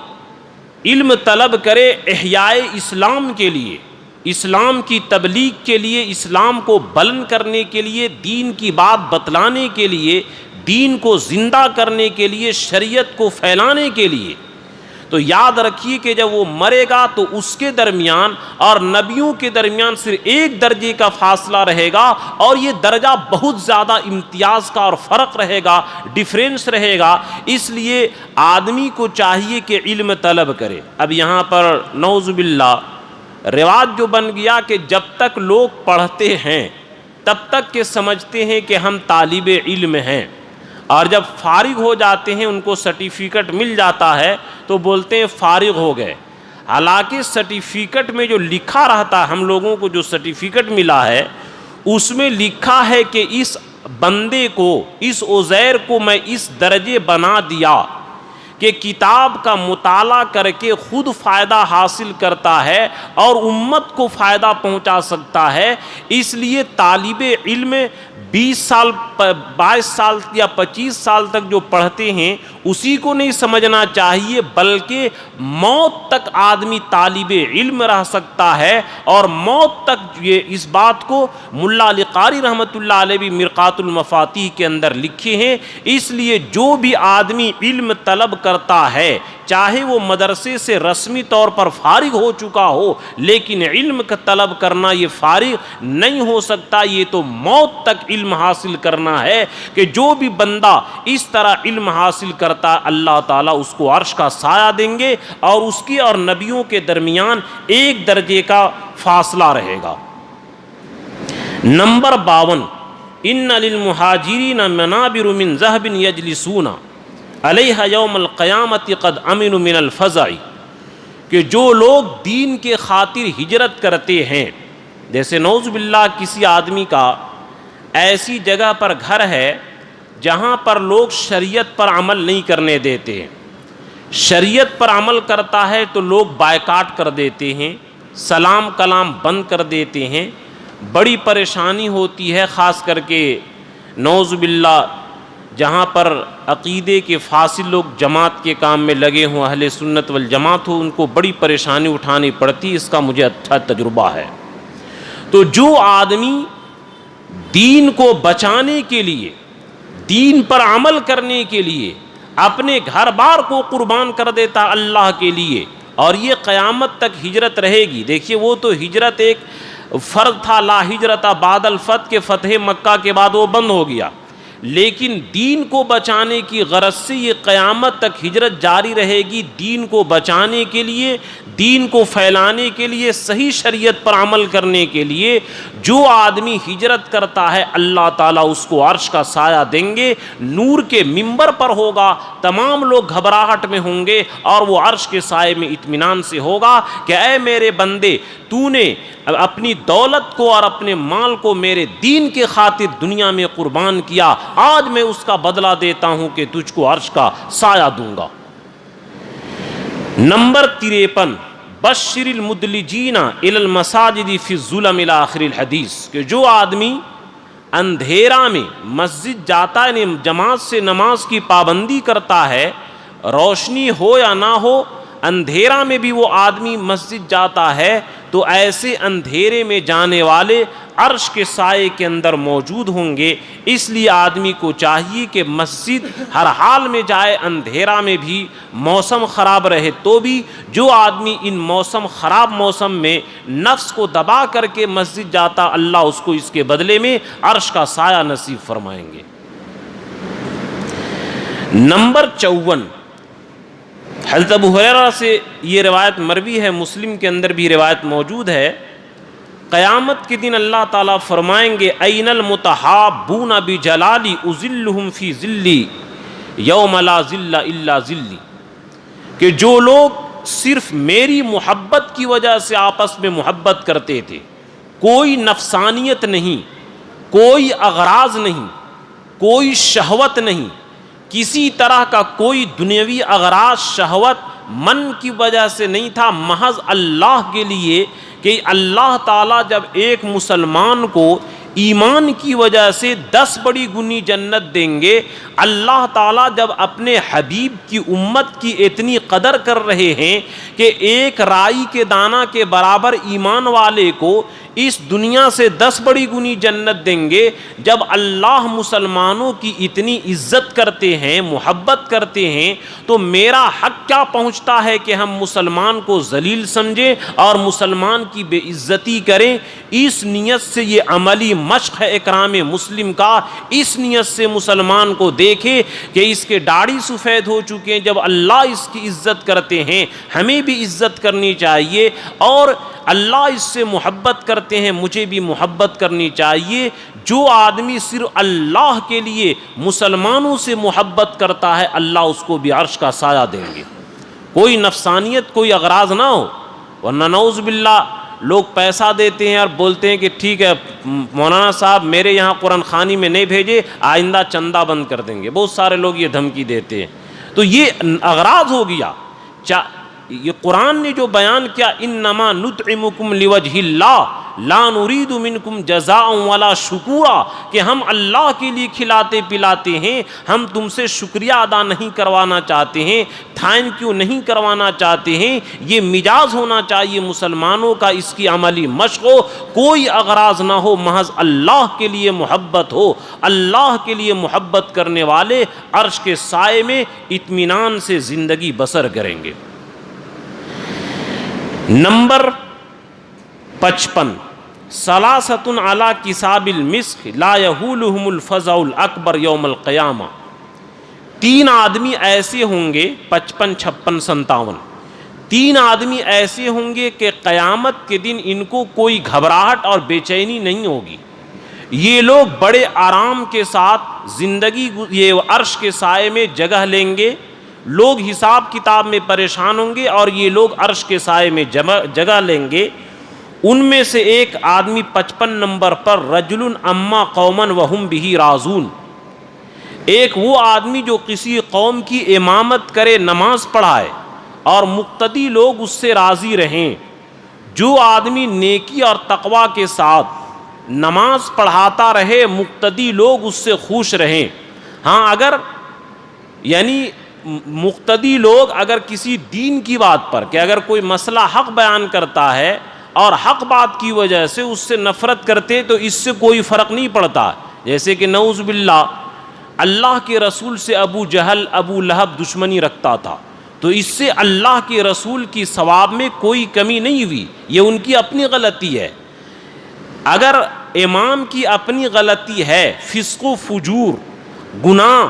علم طلب کرے احیاء اسلام کے لیے، اسلام کی تبلیغ کے لیے، اسلام کو بلند کرنے کے لیے، دین کی بات بتلانے کے لیے، دین کو زندہ کرنے کے لیے، شریعت کو پھیلانے کے لیے، تو یاد رکھیے کہ جب وہ مرے گا تو اس کے درمیان اور نبیوں کے درمیان صرف ایک درجے کا فاصلہ رہے گا، اور یہ درجہ بہت زیادہ امتیاز کا اور فرق رہے گا، ڈیفرنس رہے گا۔ اس لیے آدمی کو چاہیے کہ علم طلب کرے۔ اب یہاں پر نعوذ باللہ رواج جو بن گیا کہ جب تک لوگ پڑھتے ہیں تب تک کہ سمجھتے ہیں کہ ہم طالب علم ہیں، اور جب فارغ ہو جاتے ہیں، ان کو سرٹیفکیٹ مل جاتا ہے تو بولتے ہیں فارغ ہو گئے۔ حالانکہ سرٹیفکیٹ میں جو لکھا رہتا ہے، ہم لوگوں کو جو سرٹیفکیٹ ملا ہے اس میں لکھا ہے کہ اس بندے کو، اس عزیر کو میں اس درجے بنا دیا کہ کتاب کا مطالعہ کر کے خود فائدہ حاصل کرتا ہے اور امت کو فائدہ پہنچا سکتا ہے۔ اس لیے طالب علم 20 سال 22 سال یا 25 سال تک جو پڑھتے ہیں اسی کو نہیں سمجھنا چاہیے، بلکہ موت تک آدمی طالب علم رہ سکتا ہے، اور موت تک یہ اس بات کو ملا علی قاری رحمۃ اللہ علیہ بھی مرقات المفاتیح کے اندر لکھے ہیں۔ اس لیے جو بھی آدمی علم طلب کرتا ہے، چاہے وہ مدرسے سے رسمی طور پر فارغ ہو چکا ہو، لیکن علم کا طلب کرنا یہ فارغ نہیں ہو سکتا، یہ تو موت تک علم حاصل کرنا ہے، کہ جو بھی بندہ اس طرح علم حاصل کرتا اللہ تعالیٰ اس کو عرش کا سایہ دیں گے، اور اس کی اور نبیوں کے درمیان 1 درجے کا فاصلہ رہے گا۔ نمبر 52، ان للمہاجرین منابر من ذہب یجلسون علیہ یوم القیامت قد امنوا من الفزع، کہ جو لوگ دین کے خاطر ہجرت کرتے ہیں، جیسے نعوذ باللہ کسی آدمی کا ایسی جگہ پر گھر ہے جہاں پر لوگ شریعت پر عمل نہیں کرنے دیتے، شریعت پر عمل کرتا ہے تو لوگ بائیکاٹ کر دیتے ہیں، سلام کلام بند کر دیتے ہیں، بڑی پریشانی ہوتی ہے، خاص کر کے نعوذ باللہ جہاں پر عقیدے کے فاصل لوگ جماعت کے کام میں لگے ہوں، اہل سنت والجماعت ہو، ان کو بڑی پریشانی اٹھانی پڑتی، اس کا مجھے اچھا تجربہ ہے۔ تو جو آدمی دین کو بچانے کے لیے، دین پر عمل کرنے کے لیے اپنے گھر بار کو قربان کر دیتا اللہ کے لیے، اور یہ قیامت تک ہجرت رہے گی۔ دیکھیے وہ تو ہجرت ایک فرض تھا، لا ہجرت بعد الفتح، کے فتح مکہ کے بعد وہ بند ہو گیا، لیکن دین کو بچانے کی غرض سے یہ قیامت تک ہجرت جاری رہے گی، دین کو بچانے کے لیے، دین کو پھیلانے کے لیے، صحیح شریعت پر عمل کرنے کے لیے۔ جو آدمی ہجرت کرتا ہے اللہ تعالیٰ اس کو عرش کا سایہ دیں گے، نور کے منبر پر ہوگا، تمام لوگ گھبراہٹ میں ہوں گے، اور وہ عرش کے سائے میں اطمینان سے ہوگا کہ اے میرے بندے، تو نے اپنی دولت کو اور اپنے مال کو میرے دین کے خاطر دنیا میں قربان کیا، آج میں اس کا بدلہ دیتا ہوں کہ تجھ کو عرش کا سایہ دوں گا۔ نمبر 53، بشر المدلجین الی المساجد فی الظلم الی آخر الحدیث، کہ جو آدمی اندھیرا میں مسجد جاتا ہے، جماعت سے نماز کی پابندی کرتا ہے، روشنی ہو یا نہ ہو، اندھیرا میں بھی وہ آدمی مسجد جاتا ہے، تو ایسے اندھیرے میں جانے والے عرش کے سائے کے اندر موجود ہوں گے۔ اس لیے آدمی کو چاہیے کہ مسجد ہر حال میں جائے، اندھیرا میں بھی، موسم خراب رہے تو بھی۔ جو آدمی ان خراب موسم میں نفس کو دبا کر کے مسجد جاتا، اللہ اس کو اس کے بدلے میں عرش کا سایہ نصیب فرمائیں گے۔ نمبر 54، حضرت ابو ہریرہ سے یہ روایت مروی ہے، مسلم کے اندر بھی روایت موجود ہے، قیامت کے دن اللہ تعالیٰ فرمائیں گے این المتحابون بجلالی اذلہم فی ذلی یوم لا ذل الا ذلی، کہ جو لوگ صرف میری محبت کی وجہ سے آپس میں محبت کرتے تھے، کوئی نفسانیت نہیں، کوئی اغراض نہیں، کوئی شہوت نہیں، کسی طرح کا کوئی دنیاوی اغراض شہوت من کی وجہ سے نہیں تھا، محض اللہ کے لیے، کہ اللہ تعالیٰ جب ایک مسلمان کو ایمان کی وجہ سے 10 بڑی گنی جنت دیں گے، اللہ تعالیٰ جب اپنے حبیب کی امت کی اتنی قدر کر رہے ہیں کہ ایک رائی کے دانہ کے برابر ایمان والے کو اس دنیا سے 10 بڑی گنی جنت دیں گے، جب اللہ مسلمانوں کی اتنی عزت کرتے ہیں، محبت کرتے ہیں، تو میرا حق کیا پہنچتا ہے کہ ہم مسلمان کو ذلیل سمجھیں اور مسلمان کی بے عزتی کریں؟ اس نیت سے یہ عملی مشق ہے اکرام مسلم کا، اس نیت سے مسلمان کو دیکھے کہ اس کے داڑھی سفید ہو چکے ہیں، جب اللہ اس کی عزت کرتے ہیں ہمیں بھی عزت کرنی چاہیے، اور اللہ اس سے محبت کرتے ہیں مجھے بھی محبت کرنی چاہیے۔ جو آدمی صرف اللہ کے لیے مسلمانوں سے محبت کرتا ہے، اللہ اس کو بھی عرش کا سایہ دیں گے، کوئی نفسانیت، کوئی اغراض نہ ہو۔ ورنہ نعوذ باللہ لوگ پیسہ دیتے ہیں اور بولتے ہیں کہ ٹھیک ہے مولانا صاحب میرے یہاں قرآن خوانی میں نہیں بھیجے، آئندہ چندہ بند کر دیں گے، بہت سارے لوگ یہ دھمکی دیتے ہیں، تو یہ اغراض ہو گیا۔ یہ قرآن نے جو بیان کیا انما نطعمکم لوجہ اللہ لا نرید منکم جزاء ولا شکورا، کہ ہم اللہ کے لیے کھلاتے پلاتے ہیں، ہم تم سے شکریہ ادا نہیں کروانا چاہتے ہیں، تھینک یو نہیں کروانا چاہتے ہیں، یہ مزاج ہونا چاہیے مسلمانوں کا، اس کی عملی مشق ہو، کوئی اغراض نہ ہو، محض اللہ کے لیے محبت ہو۔ اللہ کے لیے محبت کرنے والے عرش کے سائے میں اطمینان سے زندگی بسر کریں گے۔ نمبر 55 ثلاثۃ علی کساب المسک لا یحولہم الفزع الاکبر یوم القیامہ، 3 آدمی ایسے ہوں گے، 55 56 57 3 آدمی ایسے ہوں گے کہ قیامت کے دن ان کو کوئی گھبراہٹ اور بے چینی نہیں ہوگی، یہ لوگ بڑے آرام کے ساتھ زندگی یہ عرش کے سائے میں جگہ لیں گے، لوگ حساب کتاب میں پریشان ہوں گے اور یہ لوگ عرش کے سائے میں جگہ لیں گے۔ ان میں سے ایک آدمی 55 نمبر پر رجل اما قوما وہم بہ راضون، ایک وہ آدمی جو کسی قوم کی امامت کرے، نماز پڑھائے اور مقتدی لوگ اس سے راضی رہیں، جو آدمی نیکی اور تقوی کے ساتھ نماز پڑھاتا رہے، مقتدی لوگ اس سے خوش رہیں۔ ہاں اگر یعنی مقتدی لوگ اگر کسی دین کی بات پر، کہ اگر کوئی مسئلہ حق بیان کرتا ہے اور حق بات کی وجہ سے اس سے نفرت کرتے تو اس سے کوئی فرق نہیں پڑتا، جیسے کہ نعوذ باللہ اللہ کے رسول سے ابو جہل ابو لہب دشمنی رکھتا تھا، تو اس سے اللہ کے رسول کی ثواب میں کوئی کمی نہیں ہوئی، یہ ان کی اپنی غلطی ہے۔ اگر امام کی اپنی غلطی ہے، فسق و فجور گناہ،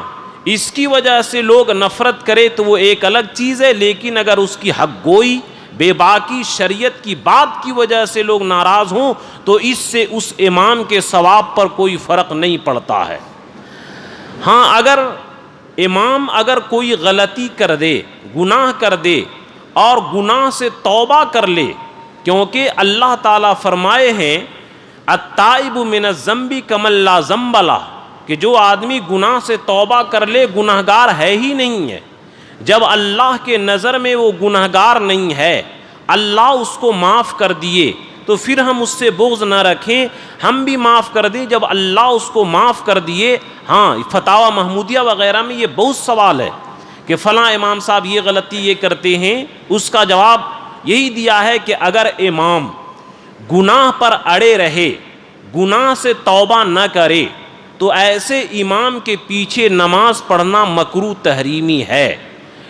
اس کی وجہ سے لوگ نفرت کرے تو وہ ایک الگ چیز ہے، لیکن اگر اس کی حق گوئی بے باکی شریعت کی بات کی وجہ سے لوگ ناراض ہوں تو اس سے اس امام کے ثواب پر کوئی فرق نہیں پڑتا ہے۔ ہاں اگر امام اگر کوئی غلطی کر دے، گناہ کر دے اور گناہ سے توبہ کر لے، کیونکہ اللہ تعالیٰ فرمائے ہیں التائب من الذنب کمن لا ذنب لہ، کہ جو آدمی گناہ سے توبہ کر لے گناہگار ہے ہی نہیں ہے۔ جب اللہ کے نظر میں وہ گناہگار نہیں ہے، اللہ اس کو معاف کر دیے تو پھر ہم اس سے بغض نہ رکھیں، ہم بھی معاف کر دیں جب اللہ اس کو معاف کر دیے۔ ہاں فتاوی محمودیہ وغیرہ میں یہ بہت سوال ہے کہ فلاں امام صاحب یہ غلطی یہ کرتے ہیں، اس کا جواب یہی دیا ہے کہ اگر امام گناہ پر اڑے رہے، گناہ سے توبہ نہ کرے تو ایسے امام کے پیچھے نماز پڑھنا مکروہ تحریمی ہے،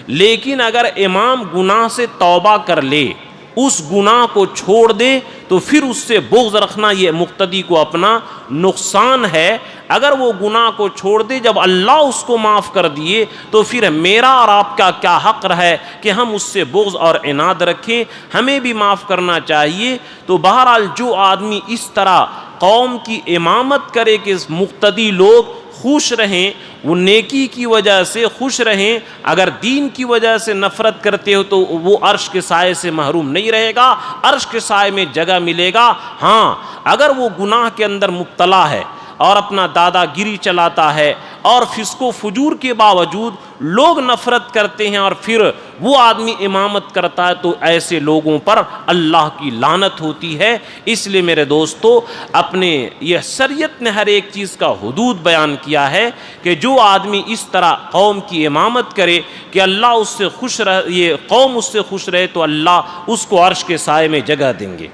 لیکن اگر امام گناہ سے توبہ کر لے، اس گناہ کو چھوڑ دے تو پھر اس سے بغض رکھنا یہ مقتدی کو اپنا نقصان ہے۔ اگر وہ گناہ کو چھوڑ دے جب اللہ اس کو معاف کر دیے تو پھر میرا اور آپ کا کیا حق ہے کہ ہم اس سے بغض اور عناد رکھیں، ہمیں بھی معاف کرنا چاہیے۔ تو بہرحال جو آدمی اس طرح قوم کی امامت کرے کہ مقتدی لوگ خوش رہیں، وہ نیکی کی وجہ سے خوش رہیں، اگر دین کی وجہ سے نفرت کرتے ہو تو وہ عرش کے سائے سے محروم نہیں رہے گا، عرش کے سائے میں جگہ ملے گا۔ ہاں اگر وہ گناہ کے اندر مبتلا ہے اور اپنا دادا گیری چلاتا ہے اور فسق و فجور کے باوجود لوگ نفرت کرتے ہیں اور پھر وہ آدمی امامت کرتا ہے تو ایسے لوگوں پر اللہ کی لعنت ہوتی ہے۔ اس لیے میرے دوستو، اپنے یہ شریعت نے ہر ایک چیز کا حدود بیان کیا ہے کہ جو آدمی اس طرح قوم کی امامت کرے کہ اللہ اس سے خوش رہے، یہ قوم اس سے خوش رہے تو اللہ اس کو عرش کے سائے میں جگہ دیں گے۔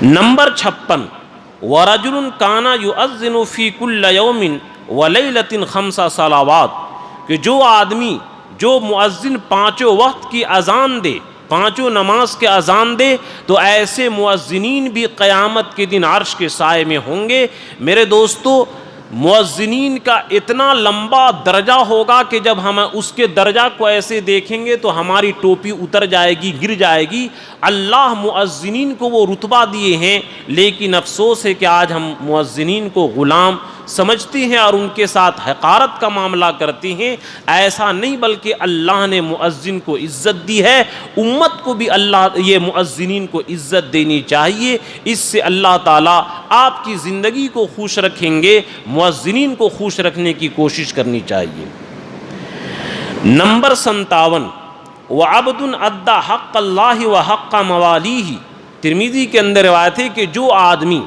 نمبر 56 وَرَجُلٌ كَانَ يُؤَذِّنُ فِي كُلِّ يَوْمٍ وَلَيْلَةٍ 5 صلوات، کہ جو آدمی جو مؤذن 5 وقت کی اذان دے، 5 نماز کے اذان دے، تو ایسے مؤذنین بھی قیامت کے دن عرش کے سائے میں ہوں گے۔ میرے دوستو، مؤذنین کا اتنا لمبا درجہ ہوگا کہ جب ہم اس کے درجہ کو ایسے دیکھیں گے تو ہماری ٹوپی اتر جائے گی، گر جائے گی۔ اللہ مؤذنین کو وہ رتبہ دیے ہیں، لیکن افسوس ہے کہ آج ہم مؤذنین کو غلام سمجھتے ہیں اور ان کے ساتھ حقارت کا معاملہ کرتے ہیں۔ ایسا نہیں، بلکہ اللہ نے مؤذن کو عزت دی ہے، امت کو بھی اللہ یہ مؤذنین کو عزت دینی چاہیے۔ اس سے اللہ تعالیٰ آپ کی زندگی کو خوش رکھیں گے، مؤذنین کو خوش رکھنے کی کوشش کرنی چاہیے۔ نمبر 57 وعبد ادى حق اللہ وحق موالیہ، ترمذی کے اندر روایت ہے کہ جو آدمی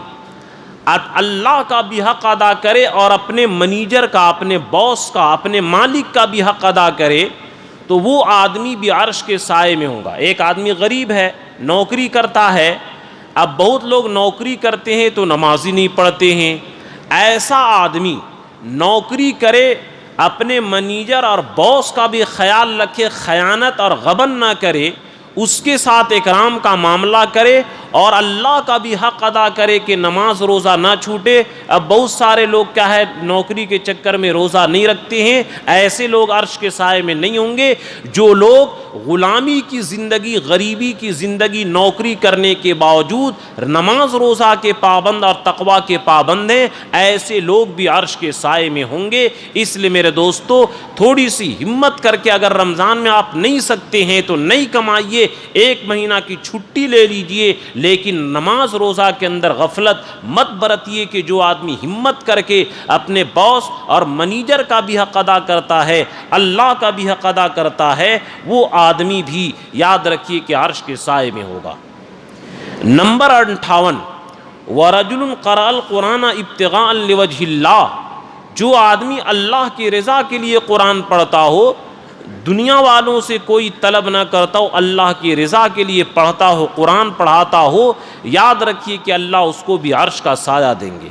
اللہ کا بھی حق ادا کرے اور اپنے منیجر کا، اپنے باس کا، اپنے مالک کا بھی حق ادا کرے تو وہ آدمی بھی عرش کے سائے میں ہوگا۔ ایک آدمی غریب ہے، نوکری کرتا ہے، اب بہت لوگ نوکری کرتے ہیں تو نماز ہی نہیں پڑھتے ہیں، ایسا آدمی نوکری کرے، اپنے منیجر اور باس کا بھی خیال رکھے، خیانت اور غبن نہ کرے، اس کے ساتھ اکرام کا معاملہ کرے اور اللہ کا بھی حق ادا کرے کہ نماز روزہ نہ چھوٹے۔ اب بہت سارے لوگ کیا ہے نوکری کے چکر میں روزہ نہیں رکھتے ہیں، ایسے لوگ عرش کے سائے میں نہیں ہوں گے۔ جو لوگ غلامی کی زندگی، غریبی کی زندگی نوکری کرنے کے باوجود نماز روزہ کے پابند اور تقوی کے پابند ہیں، ایسے لوگ بھی عرش کے سائے میں ہوں گے۔ اس لیے میرے دوستو تھوڑی سی ہمت کر کے اگر رمضان میں آپ نہیں سکتے ہیں تو نہیں کمائیے، ایک مہینہ کی چھٹی لے لیجئے، لیکن نماز روزہ کے اندر غفلت مت برتیے کہ جو آدمی ہمت کر کے اپنے باس اور منیجر کا بھی حق ادا کرتا ہے، اللہ کا بھی حق ادا کرتا ہے، وہ آدمی بھی یاد رکھیے کہ عرش کے سائے میں ہوگا۔ نمبر 58 وَرَجُلٌ قَرَأَ الْقُرْآنَ ابْتِغَاءً لِوَجْهِ اللَّهِ، جو آدمی اللہ کی رضا کے لیے قرآن پڑھتا ہو، دنیا والوں سے کوئی طلب نہ کرتا ہو، اللہ کی رضا کے لیے پڑھتا ہو، قرآن پڑھاتا ہو، یاد رکھیے کہ اللہ اس کو بھی عرش کا سایہ دیں گے۔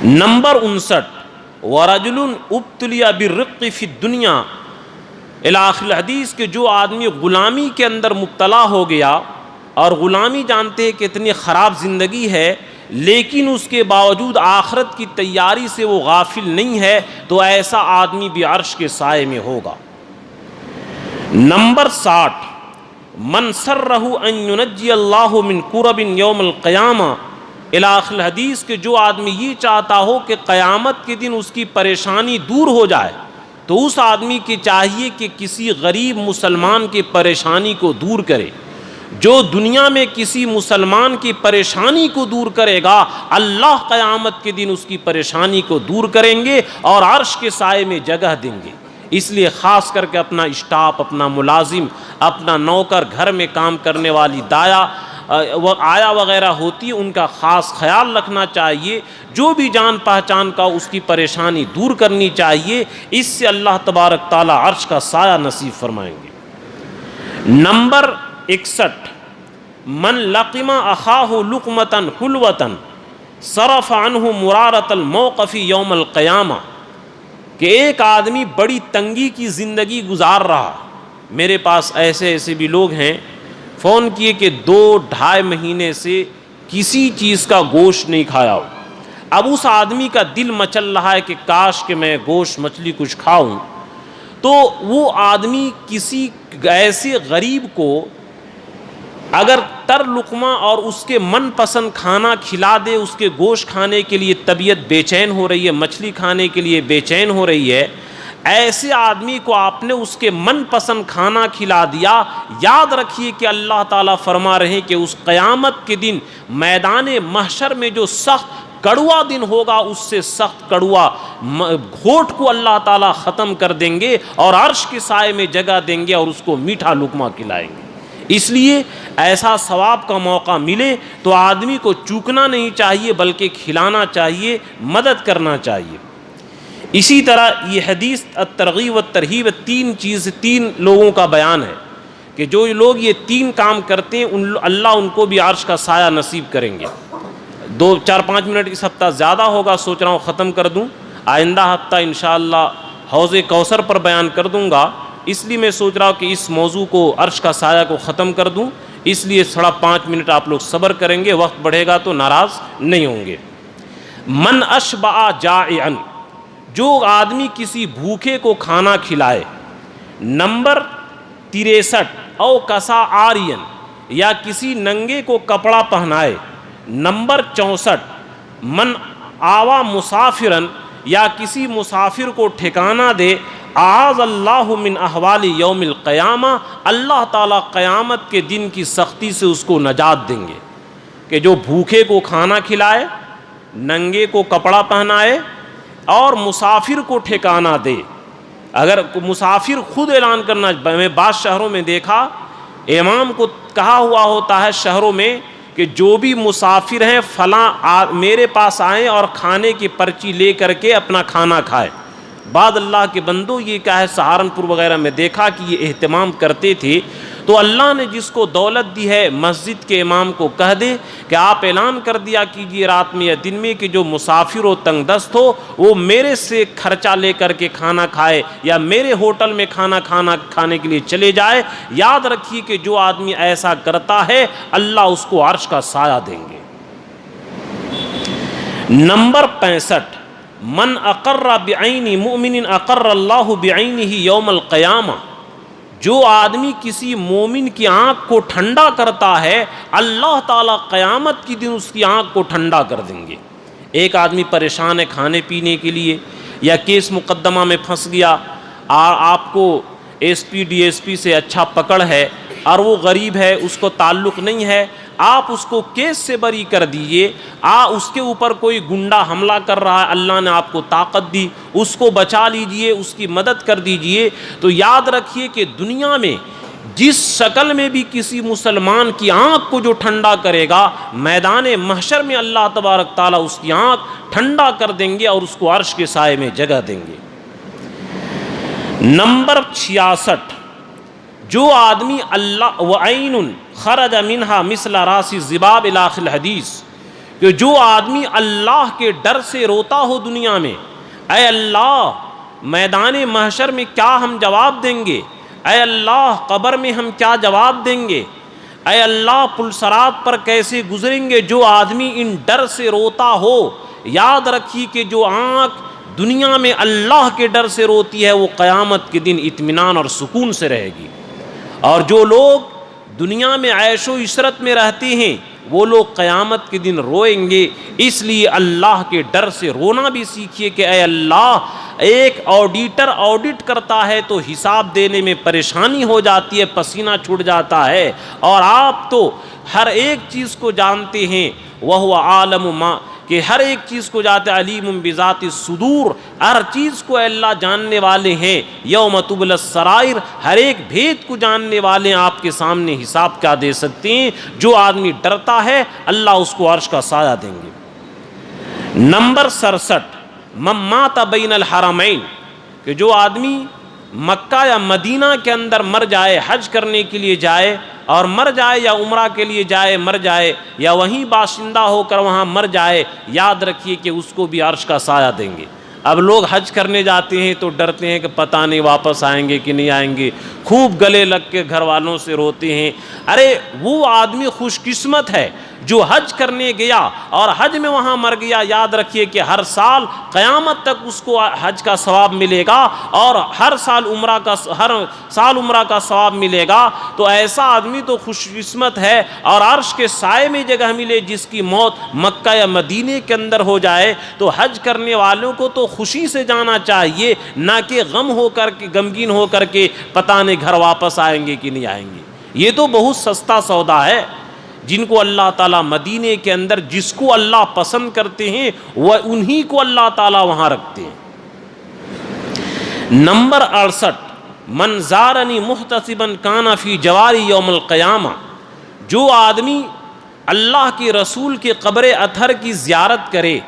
نمبر 59 وَرَجُلٌ ابْتُلِيَ بِالرِّقِّ فِي الدُّنْيَا الی آخر الحدیث، کہ جو آدمی غلامی کے اندر مبتلا ہو گیا، اور غلامی جانتے ہیں کہ اتنی خراب زندگی ہے، لیکن اس کے باوجود آخرت کی تیاری سے وہ غافل نہیں ہے، تو ایسا آدمی بھی عرش کے سائے میں ہوگا۔ نمبر 60 من سرہ ان ینجی اللہ من کرب یوم القیامہ الی آخر الحدیث، کہ جو آدمی یہ چاہتا ہو کہ قیامت کے دن اس کی پریشانی دور ہو جائے، تو اس آدمی کی چاہیے کہ کسی غریب مسلمان کی پریشانی کو دور کرے۔ جو دنیا میں کسی مسلمان کی پریشانی کو دور کرے گا، اللہ قیامت کے دن اس کی پریشانی کو دور کریں گے اور عرش کے سائے میں جگہ دیں گے۔ اس لیے خاص کر کے اپنا اسٹاف، اپنا ملازم، اپنا نوکر، گھر میں کام کرنے والی دایا آیا وغیرہ ہوتی ہے، ان کا خاص خیال رکھنا چاہیے۔ جو بھی جان پہچان کا اس کی پریشانی دور کرنی چاہیے، اس سے اللہ تبارک تعالیٰ عرش کا سایہ نصیب فرمائیں گے۔ نمبر 61 من لقم اخاہ لقمۃ حلوۃ صرف عنہ مرارۃ الموقف یوم القیامہ، کہ ایک آدمی بڑی تنگی کی زندگی گزار رہا۔ میرے پاس ایسے بھی لوگ ہیں، فون کیے کہ 2-2.5 مہینے سے کسی چیز کا گوشت نہیں کھایا ہو۔ اب اس آدمی کا دل مچل رہا ہے کہ کاش کہ میں گوشت مچھلی کچھ کھاؤں، تو وہ آدمی کسی ایسے غریب کو اگر تر لقمہ اور اس کے من پسند کھانا کھلا دے، اس کے گوشت کھانے کے لیے طبیعت بے چین ہو رہی ہے، مچھلی کھانے کے لیے بے چین ہو رہی ہے، ایسے آدمی کو آپ نے اس کے من پسند کھانا کھلا دیا، یاد رکھیے کہ اللہ تعالیٰ فرما رہے ہیں کہ اس قیامت کے دن میدان محشر میں جو سخت کڑوا دن ہوگا، اس سے سخت کڑوا گھونٹ کو اللہ تعالیٰ ختم کر دیں گے اور عرش کے سائے میں جگہ دیں گے اور اس کو میٹھا لقمہ کھلائیں گے۔ اس لیے ایسا ثواب کا موقع ملے تو آدمی کو چوکنا نہیں چاہیے، بلکہ کھلانا چاہیے، مدد کرنا چاہیے۔ اسی طرح یہ حدیث الترغیب والترہیب 3 لوگوں کا بیان ہے کہ جو لوگ یہ 3 کام کرتے ہیں اللہ ان کو بھی عرش کا سایہ نصیب کریں گے۔ 4-5 منٹ اس ہفتہ زیادہ ہوگا، سوچ رہا ہوں ختم کر دوں، آئندہ ہفتہ انشاءاللہ حوض کوثر پر بیان کر دوں گا، اس لیے میں سوچ رہا ہوں کہ اس موضوع کو عرش کا سایہ کو ختم کر دوں، اس لیے 5.5 منٹ آپ لوگ صبر کریں گے، وقت بڑھے گا تو ناراض نہیں ہوں گے۔ من اشبع جائعا، جو آدمی کسی بھوکے کو کھانا کھلائے۔ نمبر 63 او کسا عارین، یا کسی ننگے کو کپڑا پہنائے۔ نمبر 64 من آوا مسافرن، یا کسی مسافر کو ٹھکانہ دے۔ اعاذ اللہ من احوال یوم القیامہ، اللہ تعالیٰ قیامت کے دن کی سختی سے اس کو نجات دیں گے۔ کہ جو بھوکے کو کھانا کھلائے، ننگے کو کپڑا پہنائے اور مسافر کو ٹھکانہ دے، اگر مسافر خود اعلان کرنا، میں بعض شہروں میں دیکھا امام کو کہا ہوا ہوتا ہے شہروں میں کہ جو بھی مسافر ہیں فلاں میرے پاس آئیں اور کھانے کی پرچی لے کر کے اپنا کھانا کھائے. بعد اللہ کے بندوں یہ کیا ہے سہارنپور وغیرہ میں دیکھا کہ یہ اہتمام کرتے تھے. تو اللہ نے جس کو دولت دی ہے مسجد کے امام کو کہہ دے کہ آپ اعلان کر دیا کیجئے رات میں یا دن میں کہ جو مسافر و تنگ دست ہو وہ میرے سے خرچہ لے کر کے کھانا کھائے یا میرے ہوٹل میں کھانے کے لیے چلے جائے. یاد رکھیے کہ جو آدمی ایسا کرتا ہے اللہ اس کو عرش کا سایہ دیں گے. نمبر 65 من اقر بعین مؤمن اقر اللہ بعینہ یوم القیامہ. جو آدمی کسی مومن کی آنکھ کو ٹھنڈا کرتا ہے اللہ تعالیٰ قیامت کی دن اس کی آنکھ کو ٹھنڈا کر دیں گے. ایک آدمی پریشان ہے کھانے پینے کے لیے یا کیس مقدمہ میں پھنس گیا اور آپ کو S P D S P سے اچھا پکڑ ہے اور وہ غریب ہے اس کو تعلق نہیں ہے، آپ اس کو کیس سے بری کر دیجئے. اس کے اوپر کوئی گنڈا حملہ کر رہا ہے، اللہ نے آپ کو طاقت دی، اس کو بچا لیجئے، اس کی مدد کر دیجئے. تو یاد رکھیے کہ دنیا میں جس شکل میں بھی کسی مسلمان کی آنکھ کو جو ٹھنڈا کرے گا میدان محشر میں اللہ تبارک تعالیٰ اس کی آنکھ ٹھنڈا کر دیں گے اور اس کو عرش کے سائے میں جگہ دیں گے. نمبر 66 جو آدمی اللہ وعین خرج منہا مثل راس الذباب الی آخر الحدیث، کہ جو آدمی اللہ کے ڈر سے روتا ہو دنیا میں، اے اللہ میدان محشر میں کیا ہم جواب دیں گے، اے اللہ قبر میں ہم کیا جواب دیں گے، اے اللہ پلسرات پر کیسے گزریں گے. جو آدمی ان ڈر سے روتا ہو یاد رکھیے کہ جو آنکھ دنیا میں اللہ کے ڈر سے روتی ہے وہ قیامت کے دن اطمینان اور سکون سے رہے گی. اور جو لوگ دنیا میں عیش و عشرت میں رہتے ہیں وہ لوگ قیامت کے دن روئیں گے. اس لیے اللہ کے ڈر سے رونا بھی سیکھیے کہ اے اللہ ایک آڈیٹر آڈٹ کرتا ہے تو حساب دینے میں پریشانی ہو جاتی ہے، پسینہ چھوٹ جاتا ہے، اور آپ تو ہر ایک چیز کو جانتے ہیں. وَهُوَ عَالَمُ مَا کہ ہر ایک چیز کو جاتے علیم بذات الصدور، ہر چیز کو اللہ جاننے والے ہیں. یوم تبلی السرائر ہر ایک بھید کو جاننے والے ہیں، آپ کے سامنے حساب کیا دے سکتے ہیں. جو آدمی ڈرتا ہے اللہ اس کو عرش کا سایہ دیں گے. نمبر 67 من مات بین الحرمین کہ جو آدمی مکہ یا مدینہ کے اندر مر جائے، حج کرنے کے لیے جائے اور مر جائے یا عمرہ کے لیے جائے مر جائے یا وہیں باشندہ ہو کر وہاں مر جائے، یاد رکھیے کہ اس کو بھی عرش کا سایہ دیں گے. اب لوگ حج کرنے جاتے ہیں تو ڈرتے ہیں کہ پتہ نہیں واپس آئیں گے کہ نہیں آئیں گے، خوب گلے لگ کے گھر والوں سے روتے ہیں. ارے وہ آدمی خوش قسمت ہے جو حج کرنے گیا اور حج میں وہاں مر گیا. یاد رکھیے کہ ہر سال قیامت تک اس کو حج کا ثواب ملے گا اور ہر سال عمرہ کا ثواب ملے گا. تو ایسا آدمی تو خوش قسمت ہے اور عرش کے سائے میں جگہ ملے. جس کی موت مکہ یا مدینے کے اندر ہو جائے تو حج کرنے والوں کو تو خوشی سے جانا چاہیے، نہ کہ غمگین ہو کر کے پتہ نہیں گھر واپس آئیں گے کہ نہیں آئیں گے. یہ تو بہت سستا سودا ہے. جن کو اللہ تعالیٰ مدینے کے اندر جس کو اللہ پسند کرتے ہیں وہ انہی کو اللہ تعالیٰ وہاں رکھتے ہیں. نمبر 68 من زارنی محتسبا کان فی جواری یوم القیامہ جو آدمی اللہ کے رسول کے قبر اطہر کی زیارت کرے،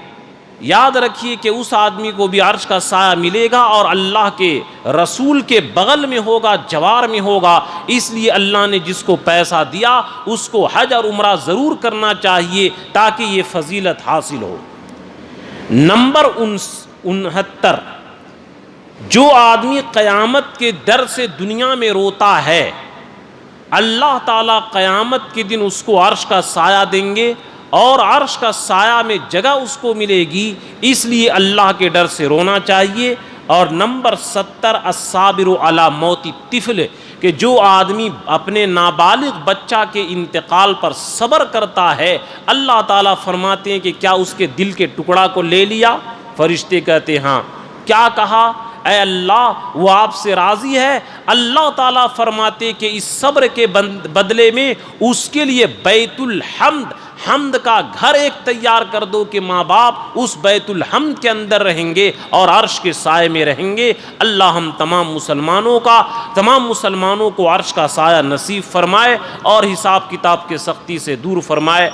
یاد رکھیے کہ اس آدمی کو بھی عرش کا سایہ ملے گا اور اللہ کے رسول کے بغل میں ہوگا، جوار میں ہوگا. اس لیے اللہ نے جس کو پیسہ دیا اس کو حج اور عمرہ ضرور کرنا چاہیے تاکہ یہ فضیلت حاصل ہو. نمبر 69 جو آدمی قیامت کے ڈر سے دنیا میں روتا ہے اللہ تعالیٰ قیامت کے دن اس کو عرش کا سایہ دیں گے اور عرش کا سایہ میں جگہ اس کو ملے گی. اس لیے اللہ کے ڈر سے رونا چاہیے. اور نمبر 70 الصابر علی موت الطفل کہ جو آدمی اپنے نابالغ بچہ کے انتقال پر صبر کرتا ہے اللہ تعالیٰ فرماتے ہیں کہ کیا اس کے دل کے ٹکڑا کو لے لیا؟ فرشتے کہتے ہاں. کیا کہا؟ اے اللہ وہ آپ سے راضی ہے. اللہ تعالیٰ فرماتے کہ اس صبر کے بدلے میں اس کے لیے بیت الحمد حمد کا گھر ایک تیار کر دو کہ ماں باپ اس بیت الحمد کے اندر رہیں گے اور عرش کے سائے میں رہیں گے۔ اللہ ہم تمام مسلمانوں کو عرش کا سایہ نصیب فرمائے اور حساب کتاب کے سختی سے دور فرمائے۔